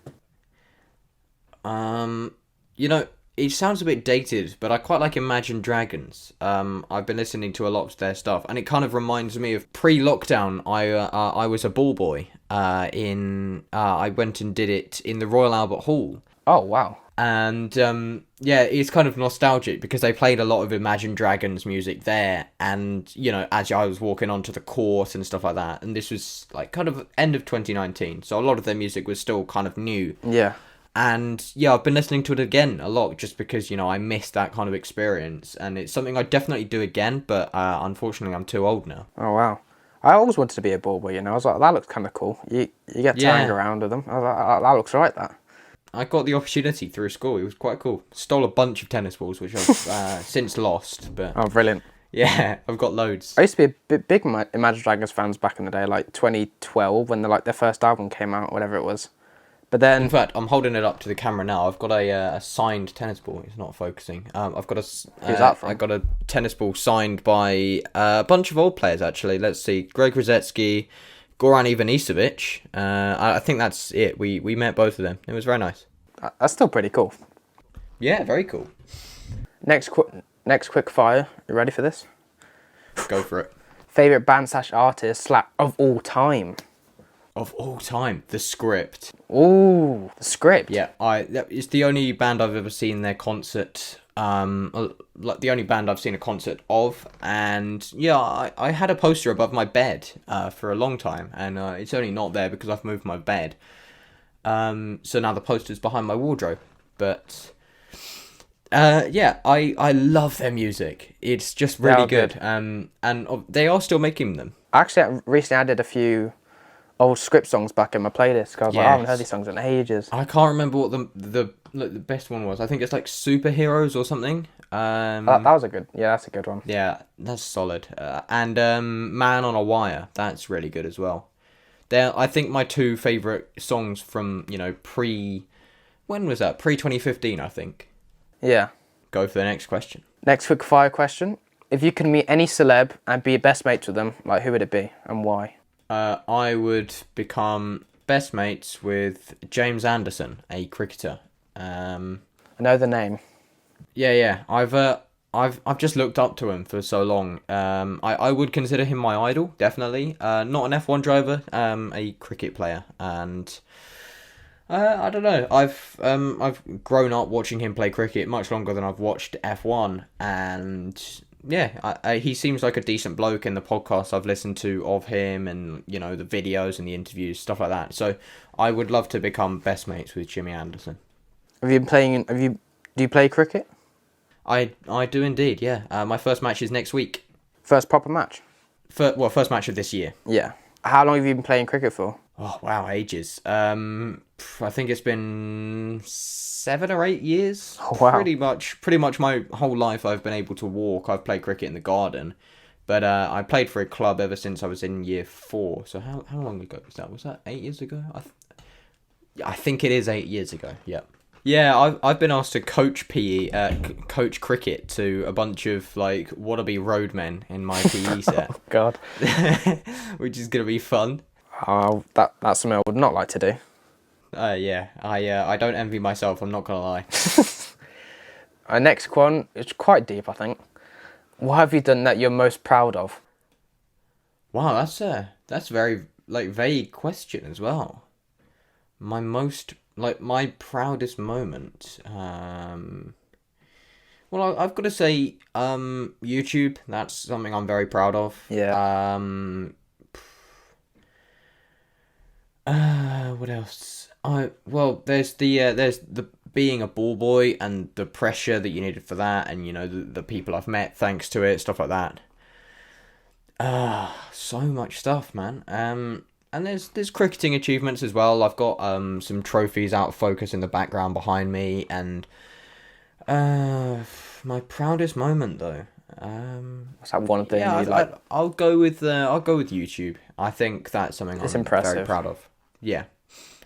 It sounds a bit dated, but I quite like Imagine Dragons. I've been listening to a lot of their stuff, and it kind of reminds me of pre-lockdown. I was a ball boy. I went and did it in the Royal Albert Hall. Oh wow! And it's kind of nostalgic because they played a lot of Imagine Dragons music there, and as I was walking onto the court and stuff like that. And this was like kind of end of 2019, so a lot of their music was still kind of new. Yeah. And I've been listening to it again a lot just because, I missed that kind of experience. And it's something I definitely do again, but unfortunately I'm too old now. Oh, wow. I always wanted to be a ball boy, I was like, that looks kind of cool. You get to hang around with them. I was like, that looks right, that. I got the opportunity through school. It was quite cool. Stole a bunch of tennis balls, which I've since lost. But oh, brilliant. Yeah, I've got loads. I used to be a big Imagine Dragons fans back in the day, like 2012, when their first album came out, whatever it was. But then, in fact, I'm holding it up to the camera now. I've got a signed tennis ball. It's not focusing. I've got who's that from? I got a tennis ball signed by a bunch of old players. Actually, let's see: Greg Rosetsky, Goran Ivanisevic. I think that's it. We met both of them. It was very nice. That's still pretty cool. Yeah, very cool. Next quick fire. You ready for this? Go for it. Favorite band / artist / of all time. Of all time, The Script. Ooh, The Script. Yeah, it's the only band I've ever seen their concert. Like the only band I've seen a concert of, and I had a poster above my bed for a long time, and it's only not there because I've moved my bed. So now the poster's behind my wardrobe. But I love their music. It's just really good. And they are still making them. Actually, recently I did a few old Script songs back in my playlist because I was like, I haven't heard these songs in ages. I can't remember what the best one was. I think it's like Superheroes or something. That was a good. Yeah, that's a good one. Yeah, that's solid. And Man on a Wire, that's really good as well. I think my two favourite songs from Prix. When was that? Prix 2015, I think. Yeah. Go for the next question. Next quick fire question: if you could meet any celeb and be best mates with them, who would it be and why? I would become best mates with James Anderson, a cricketer. I know the name. Yeah. I've just looked up to him for so long. I would consider him my idol, definitely. Not an F1 driver, a cricket player, and I don't know. I've grown up watching him play cricket much longer than I've watched F1, and yeah, he seems like a decent bloke in the podcasts I've listened to of him, and the videos and the interviews, stuff like that. So I would love to become best mates with Jimmy Anderson. Do you play cricket? I do indeed. Yeah. My first match is next week. First proper match. First match of this year. Yeah. How long have you been playing cricket for? Oh wow, ages. I think it's been 7 or 8 years. Oh, wow. Pretty much my whole life I've been able to walk. I've played cricket in the garden, but I played for a club ever since I was in year 4. So how long ago was that? Was that 8 years ago? I think it is 8 years ago. Yeah. Yeah, I've been asked to coach PE, coach cricket to a bunch of wannabe roadmen in my PE set. Oh God. Which is gonna be fun. Oh, that's something I would not like to do. Yeah, I don't envy myself. I'm not gonna lie. Our next one is quite deep, I think. What have you done that you're most proud of? Wow, that's very like vague question as well. My most like my proudest moment. Well, I've got to say, YouTube. That's something I'm very proud of. Yeah. What else? There's the being a ball boy and the pressure that you needed for that, and the people I've met thanks to it, stuff like that. So much stuff, man. And there's cricketing achievements as well. I've got some trophies out of focus in the background behind me, and my proudest moment though. What's that one thing Yeah, you like? I'll go with YouTube. I think that's something I'm Impressive. very proud of. Yeah,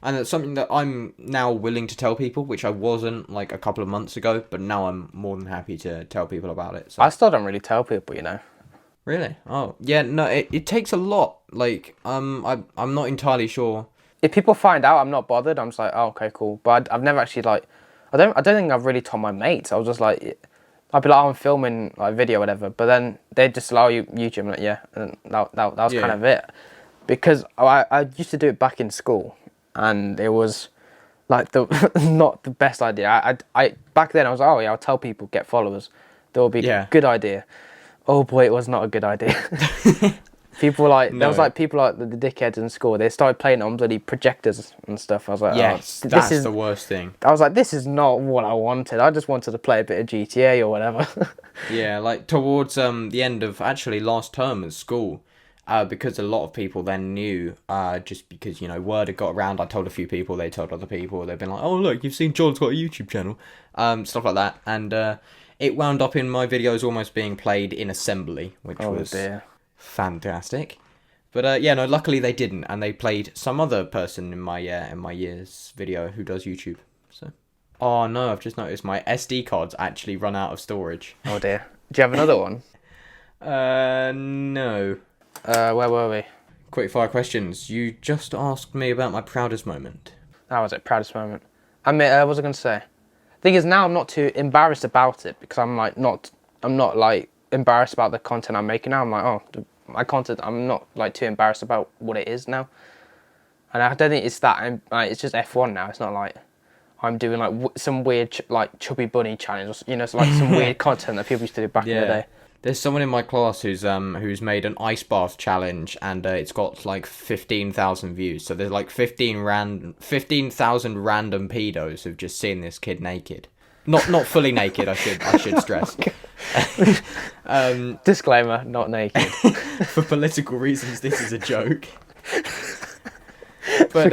and it's something that I'm now willing to tell people, which I wasn't like a couple of months ago, but now I'm more than happy to tell people about it. So. I still don't really tell people, you know. Really? Oh, yeah. No, it takes a lot. Like, I'm not entirely sure. If people find out, I'm not bothered. I'm just like, oh, okay, cool. But I've never actually like, I don't think I've really told my mates. I was just like, I'd be like, oh, I'm filming like video, or whatever. But then they'd just allow you YouTube. I'm like, yeah, and that was kind of it. Because I used to do it back in school, and it was like the not the best idea. I back then I was like, oh yeah, I'll tell people, get followers. That will be a good idea. Oh boy, it was not a good idea. People like there was like people like the dickheads in school. They started playing on bloody projectors and stuff. I was like, yes, oh, that's the worst thing. I was like, this is not what I wanted. I just wanted to play a bit of GTA or whatever. Yeah, like towards the end of actually last term at school, because a lot of people then knew, just because word had got around. I told a few people, they told other people. They've been like, oh look, you've seen John's got a YouTube channel, stuff like that, and it wound up in my videos almost being played in assembly, which was fantastic. But yeah, no, luckily they didn't, and they played some other person in my year's video who does YouTube. So, oh no, I've just noticed my SD cards actually run out of storage. Oh dear. Do you have another one? No. Where were we? Quick fire questions. You just asked me about my proudest moment. That was it. Proudest moment. I mean, what was I going to say? Thing is, now I'm not too embarrassed about it because I'm not like embarrassed about the content I'm making now. I'm like, oh, my content. I'm not like too embarrassed about what it is now, and I don't think it's that. It's just F1 now. It's not like I'm doing like some weird like chubby bunny challenge, or, so like some weird content that people used to do back in the day. There's someone in my class who's made an ice bath challenge, and it's got like 15,000 views. So there's like 15,000 random pedos who've just seen this kid naked. Not fully naked. I should stress. Disclaimer: not naked. For political reasons, this is a joke. But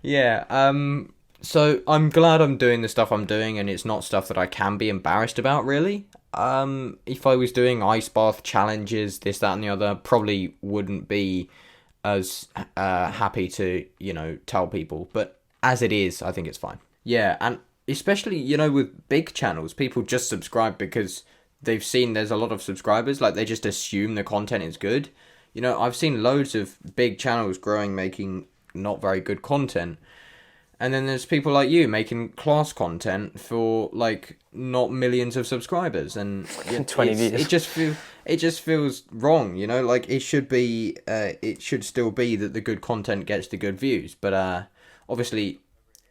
yeah. So I'm glad I'm doing the stuff I'm doing, and it's not stuff that I can be embarrassed about, really. If I was doing ice bath challenges, this, that, and the other, probably wouldn't be as happy to, tell people. But as it is, I think it's fine. Yeah, and especially, with big channels, people just subscribe because they've seen there's a lot of subscribers. Like, they just assume the content is good. I've seen loads of big channels growing, making not very good content. And then there's people like you making class content for like not millions of subscribers, and 20 views. It just feels wrong, Like it should be, it should still be that the good content gets the good views, but obviously,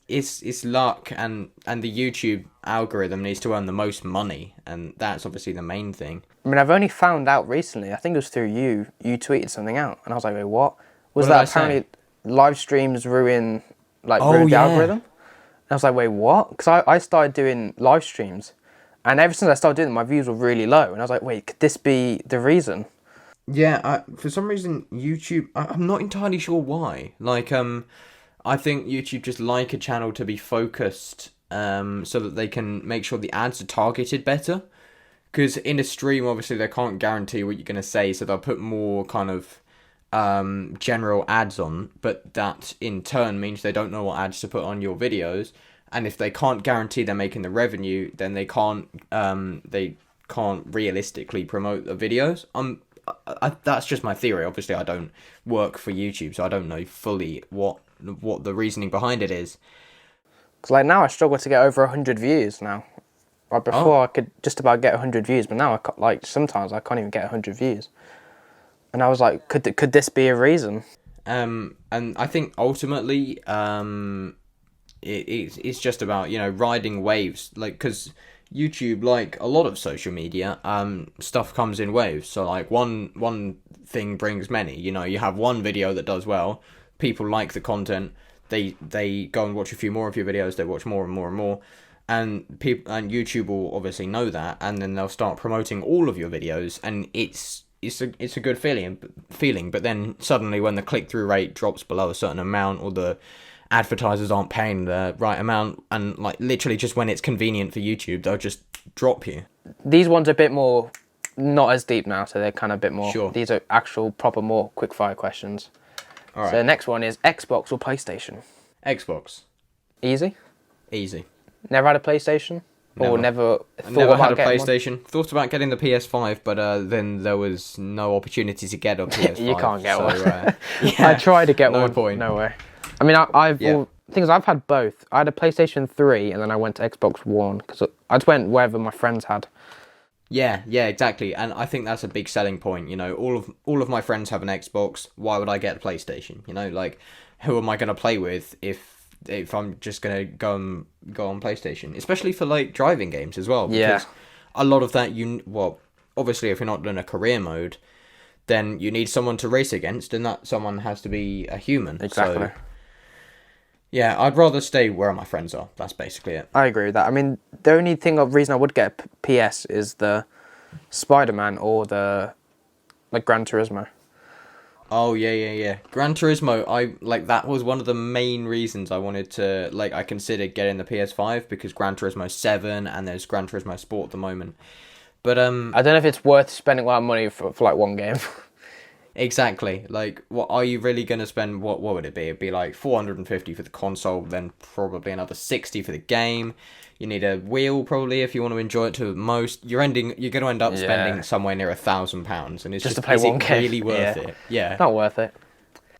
it's luck, and the YouTube algorithm needs to earn the most money, and that's obviously the main thing. I mean, I've only found out recently. I think it was through you. You tweeted something out, and I was like, wait, what? Was that apparently live streams ruin? Ruined the algorithm? And I was like, wait, what? Because I started doing live streams, and ever since I started doing them, my views were really low. And I was like, wait, could this be the reason? Yeah, for some reason, YouTube, I'm not entirely sure why. Like, I think YouTube just like a channel to be focused, so that they can make sure the ads are targeted better. Because in a stream, obviously, they can't guarantee what you're going to say, so they'll put more kind of general ads on, but that in turn means they don't know what ads to put on your videos, and if they can't guarantee they're making the revenue, then they can't realistically promote the videos. That's just my theory. Obviously I don't work for YouTube, so I don't know fully what what the reasoning behind it is. Because like now I struggle to get over 100 views now. Like before I could just about get 100 views, but now like sometimes I can't even get 100 views. And I was like, could this be a reason? And I think ultimately, it's just about, riding waves, like, because YouTube, like a lot of social media, stuff comes in waves. So like one thing brings many. You have one video that does well, people like the content, they go and watch a few more of your videos, they watch more and more and more, and YouTube will obviously know that, and then they'll start promoting all of your videos, and it's a good feeling. But then suddenly when the click-through rate drops below a certain amount, or the advertisers aren't paying the right amount, and like literally just when it's convenient for YouTube, they'll just drop you. These ones are a bit more, not as deep now, so they're kind of a bit more. Sure. These are actual proper more quick-fire questions. All right. So the next one is Xbox or PlayStation? Xbox. Easy? Easy. Never had a PlayStation? Never. Or never thought Never about had a getting one? PlayStation. Thought about getting the PS5, but then there was no opportunity to get a PS5. You can't get one. Yeah, I tried to get one. No point. No way. I mean, things I've had both. I had a PlayStation 3 and then I went to Xbox One because I just went wherever my friends had. Yeah, exactly. And I think that's a big selling point. All of my friends have an Xbox. Why would I get a PlayStation? Like, who am I going to play with if I'm just going to go on PlayStation? Especially for like driving games as well. Because a lot of that, obviously if you're not in a career mode, then you need someone to race against, and that someone has to be a human. Exactly. So, yeah, I'd rather stay where my friends are. That's basically it. I agree with that. I mean, the only reason I would get a PS is the Spider-Man or the like Gran Turismo. Oh, yeah. Gran Turismo, that was one of the main reasons I wanted to, I considered getting the PS5, because Gran Turismo 7 and there's Gran Turismo Sport at the moment. But, I don't know if it's worth spending a lot of money for like one game. Exactly. What are you really going to spend? What would it be? It'd be like 450 for the console, then probably another 60 for the game. You need a wheel probably if you want to enjoy it to most. You're going to end up spending somewhere near £1,000, and it's just to play one game. Really worth it? Yeah. Not worth it.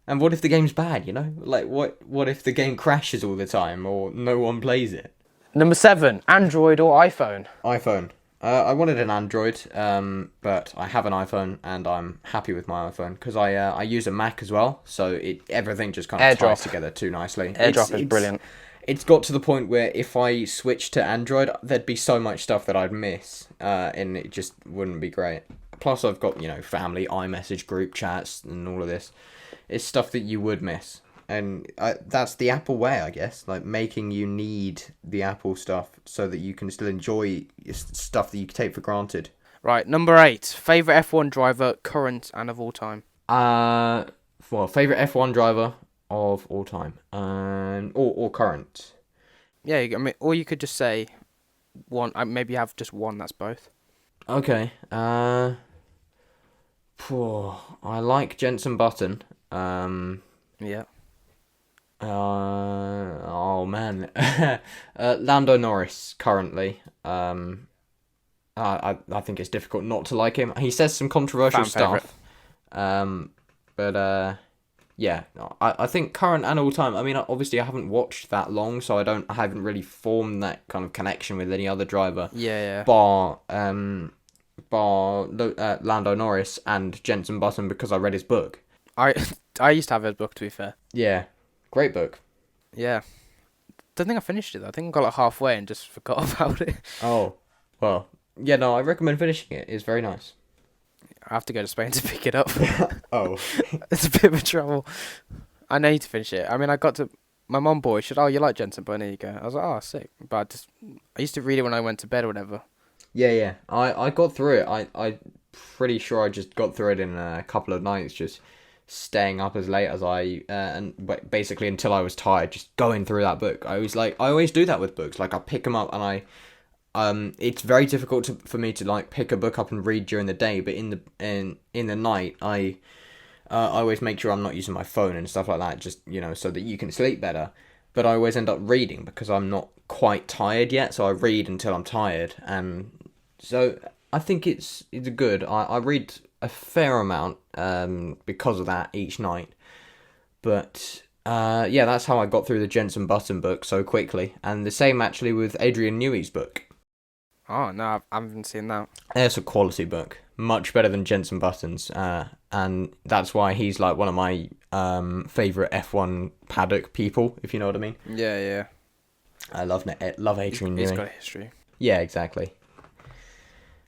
And what if the game's bad? What if the game crashes all the time, or no one plays it? Number 7, Android or iPhone? iPhone. I wanted an Android, but I have an iPhone, and I'm happy with my iPhone because I use a Mac as well, so everything just kind of ties together too nicely. AirDrop is brilliant. It's got to the point where if I switched to Android, there'd be so much stuff that I'd miss, and it just wouldn't be great. Plus, I've got family iMessage group chats and all of this. It's stuff that you would miss. And that's the Apple way, I guess. Making you need the Apple stuff so that you can still enjoy stuff that you take for granted. Right, number 8. Favourite F1 driver, current and of all time? Favourite F1 driver of all time. Or current. Yeah, I mean, or you could just say one. Maybe have just one, that's both. Okay. I like Jenson Button. Yeah. Oh man, Lando Norris currently. I think it's difficult not to like him. He says some controversial stuff. Yeah, I think current and all time. I mean, obviously I haven't watched that long, so I haven't really formed that kind of connection with any other driver. Yeah. Bar Lando Norris and Jenson Button, because I read his book. I used to have his book, to be fair. Yeah. Great book. Yeah. Don't think I finished it, though. I think I got halfway and just forgot about it. Oh, well. Yeah, no, I recommend finishing it. It's very nice. I have to go to Spain to pick it up. Oh. It's a bit of a trouble. I need to finish it. I mean, my mum bought it. She said, "Oh, you like Jensen, but here you go." I was like, "Oh, sick." But I used to read it when I went to bed or whatever. Yeah. I got through it. I'm pretty sure I just got through it in a couple of nights, just staying up as late as and basically until I was tired, just going through that book. I always do that with books. I pick them up and it's very difficult for me to pick a book up and read during the day, but in the night I always make sure I'm not using my phone and stuff like that, just so that you can sleep better. But I always end up reading because I'm not quite tired yet, so I read until I'm tired, and so I think it's good. I read a fair amount because of that each night, but Yeah, that's how I got through the Jensen Button book so quickly, and the same actually with AJLewis' book. Oh no, I haven't seen that. It's a quality book, much better than Jensen Button's, and that's why he's like one of my favorite F1 paddock people, if you know what I mean. Yeah, yeah. I love Adrian Newey. He's got a history. Yeah, exactly.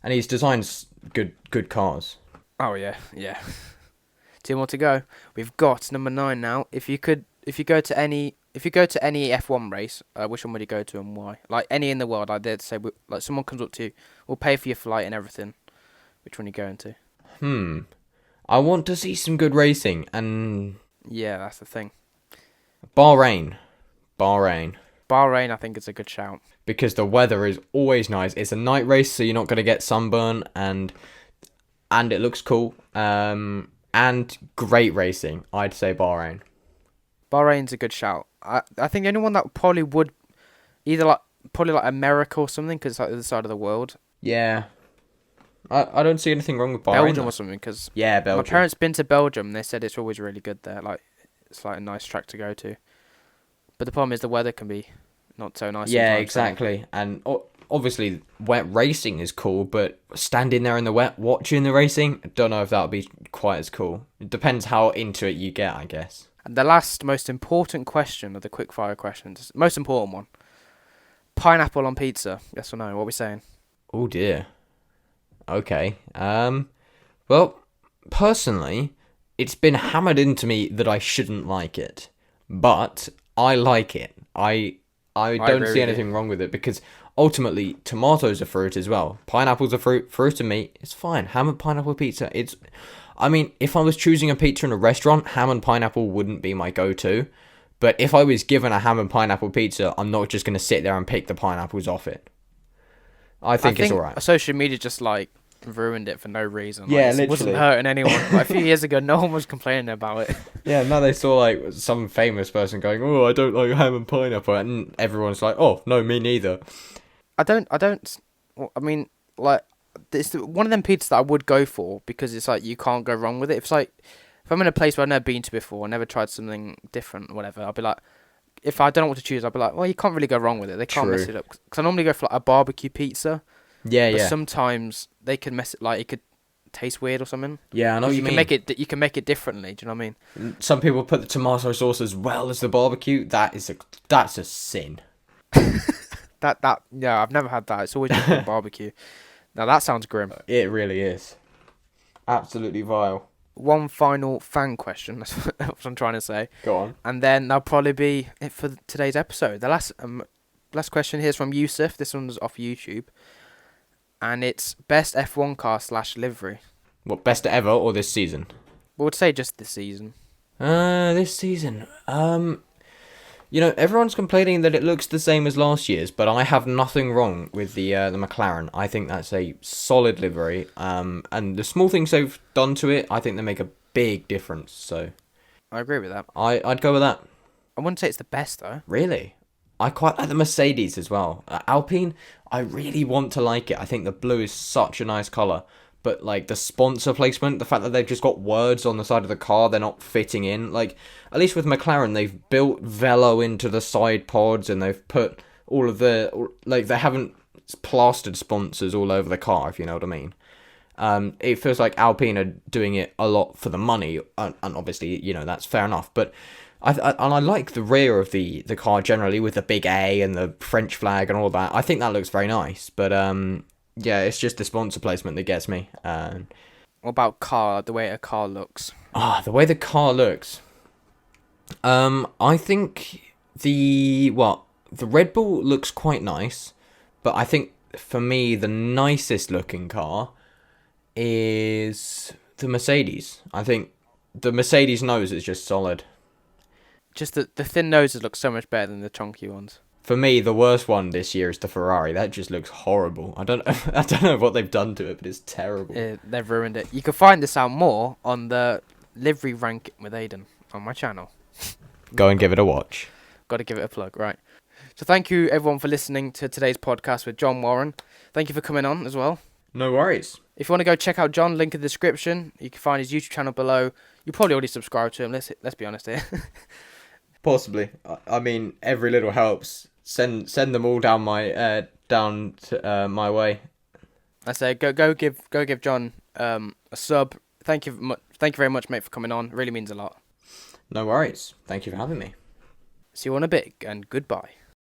And he's designed good cars. Oh yeah, yeah. Two more to go. We've got number 9 now. If you go to any F1 race, which one would you go to and why? Like any in the world, like they'd say, like someone comes up to you, we'll pay for your flight and everything. Which one are you going to? I want to see some good racing, and Yeah, that's the thing. Bahrain, Bahrain, I think, is a good shout. because the weather is always nice. It's a night race, so you're not going to get sunburn, and it looks cool. And great racing. I'd say Bahrain. Bahrain's a good shout. I think the only one that probably would probably like America or something, because it's like the other side of the world. Yeah. I don't see anything wrong with Bahrain. Belgium or something, because yeah, Belgium. my parents been to Belgium. And they said it's always really good there. Like it's like a nice track to go to. But the problem is the weather can be not so nice. Yeah, sometimes, exactly. And obviously, wet racing is cool, but standing there in the wet watching the racing, I don't know if that would be quite as cool. It depends how into it you get, I guess. And the last most important question of the quickfire questions, most important one: pineapple on pizza? Yes or no? What are we saying? Oh dear. Okay. Well, personally, it's been hammered into me that I shouldn't like it, but I like it. I don't see anything wrong with it, because ultimately tomatoes are fruit as well. Pineapple's a fruit and meat. It's fine. Ham and pineapple pizza. I mean, if I was choosing a pizza in a restaurant, ham and pineapple wouldn't be my go-to. But if I was given a ham and pineapple pizza, I'm not just going to sit there and pick the pineapples off it. I think it's alright. Social media just like ruined it for no reason. Like, Yeah, it wasn't literally. hurting anyone. Like, a few years ago, no one was complaining about it. Yeah, now they saw like some famous person going, "Oh, I don't like ham and pineapple," and everyone's like, "Oh, no, me neither." I mean, like, it's one of them pizzas that I would go for, because it's like you can't go wrong with it. If I'm in a place where I've never been to before, never tried something different or whatever, I'll be like, if I don't know what to choose, I'll be like, well, you can't really go wrong with it. They can't mess it up. Because I normally go for like a barbecue pizza. Yeah, But sometimes they can mess it, like it could taste weird or something. Yeah, I know what you mean. You can make it differently. Do you know what I mean? Some people put the tomato sauce as well as the barbecue. That's a sin. Yeah, I've never had that. It's always just been barbecue. Now that sounds grim. It really is. Absolutely vile. One final fan question. That's what I'm trying to say. Go on. And then that'll probably be it for today's episode. The last question here is from Yusuf. This one's off YouTube. And it's best F1 car / livery. What, best ever or this season? We would say just this season. This season. Everyone's complaining that it looks the same as last year's, but I have nothing wrong with the McLaren. I think that's a solid livery. And the small things they've done to it, I think they make a big difference. So I agree with that. I'd go with that. I wouldn't say it's the best though. Really? I quite like the Mercedes as well. Alpine, I really want to like it. I think the blue is such a nice colour. But, like, the sponsor placement, the fact that they've just got words on the side of the car, they're not fitting in. Like, at least with McLaren, they've built Velo into the side pods, and they've put all of they haven't plastered sponsors all over the car, if you know what I mean. It feels like Alpine are doing it a lot for the money, and obviously, that's fair enough. But I like the rear of the car generally, with the big A and the French flag and all that. I think that looks very nice, but yeah, it's just the sponsor placement that gets me. What about the way a car looks? The way the car looks. I think the Red Bull looks quite nice, but I think for me the nicest looking car is the Mercedes. I think the Mercedes nose is just solid. Just the thin noses look so much better than the chunky ones. For me, the worst one this year is the Ferrari. That just looks horrible. I don't know what they've done to it, but it's terrible. They've ruined it. You can find this out more on the livery ranking with Aiden on my channel. Go and give it a watch. Got to give it a plug, right? So thank you everyone for listening to today's podcast with John Warren. Thank you for coming on as well. No worries. If you want to go check out John, link in the description. You can find his YouTube channel below. You probably already subscribed to him. Let's be honest here. Possibly. I mean, every little helps. Send them all down my way. I say go give John a sub. Thank you very much, mate, for coming on. It really means a lot. No worries. Thank you for having me. See you on a bit, and goodbye.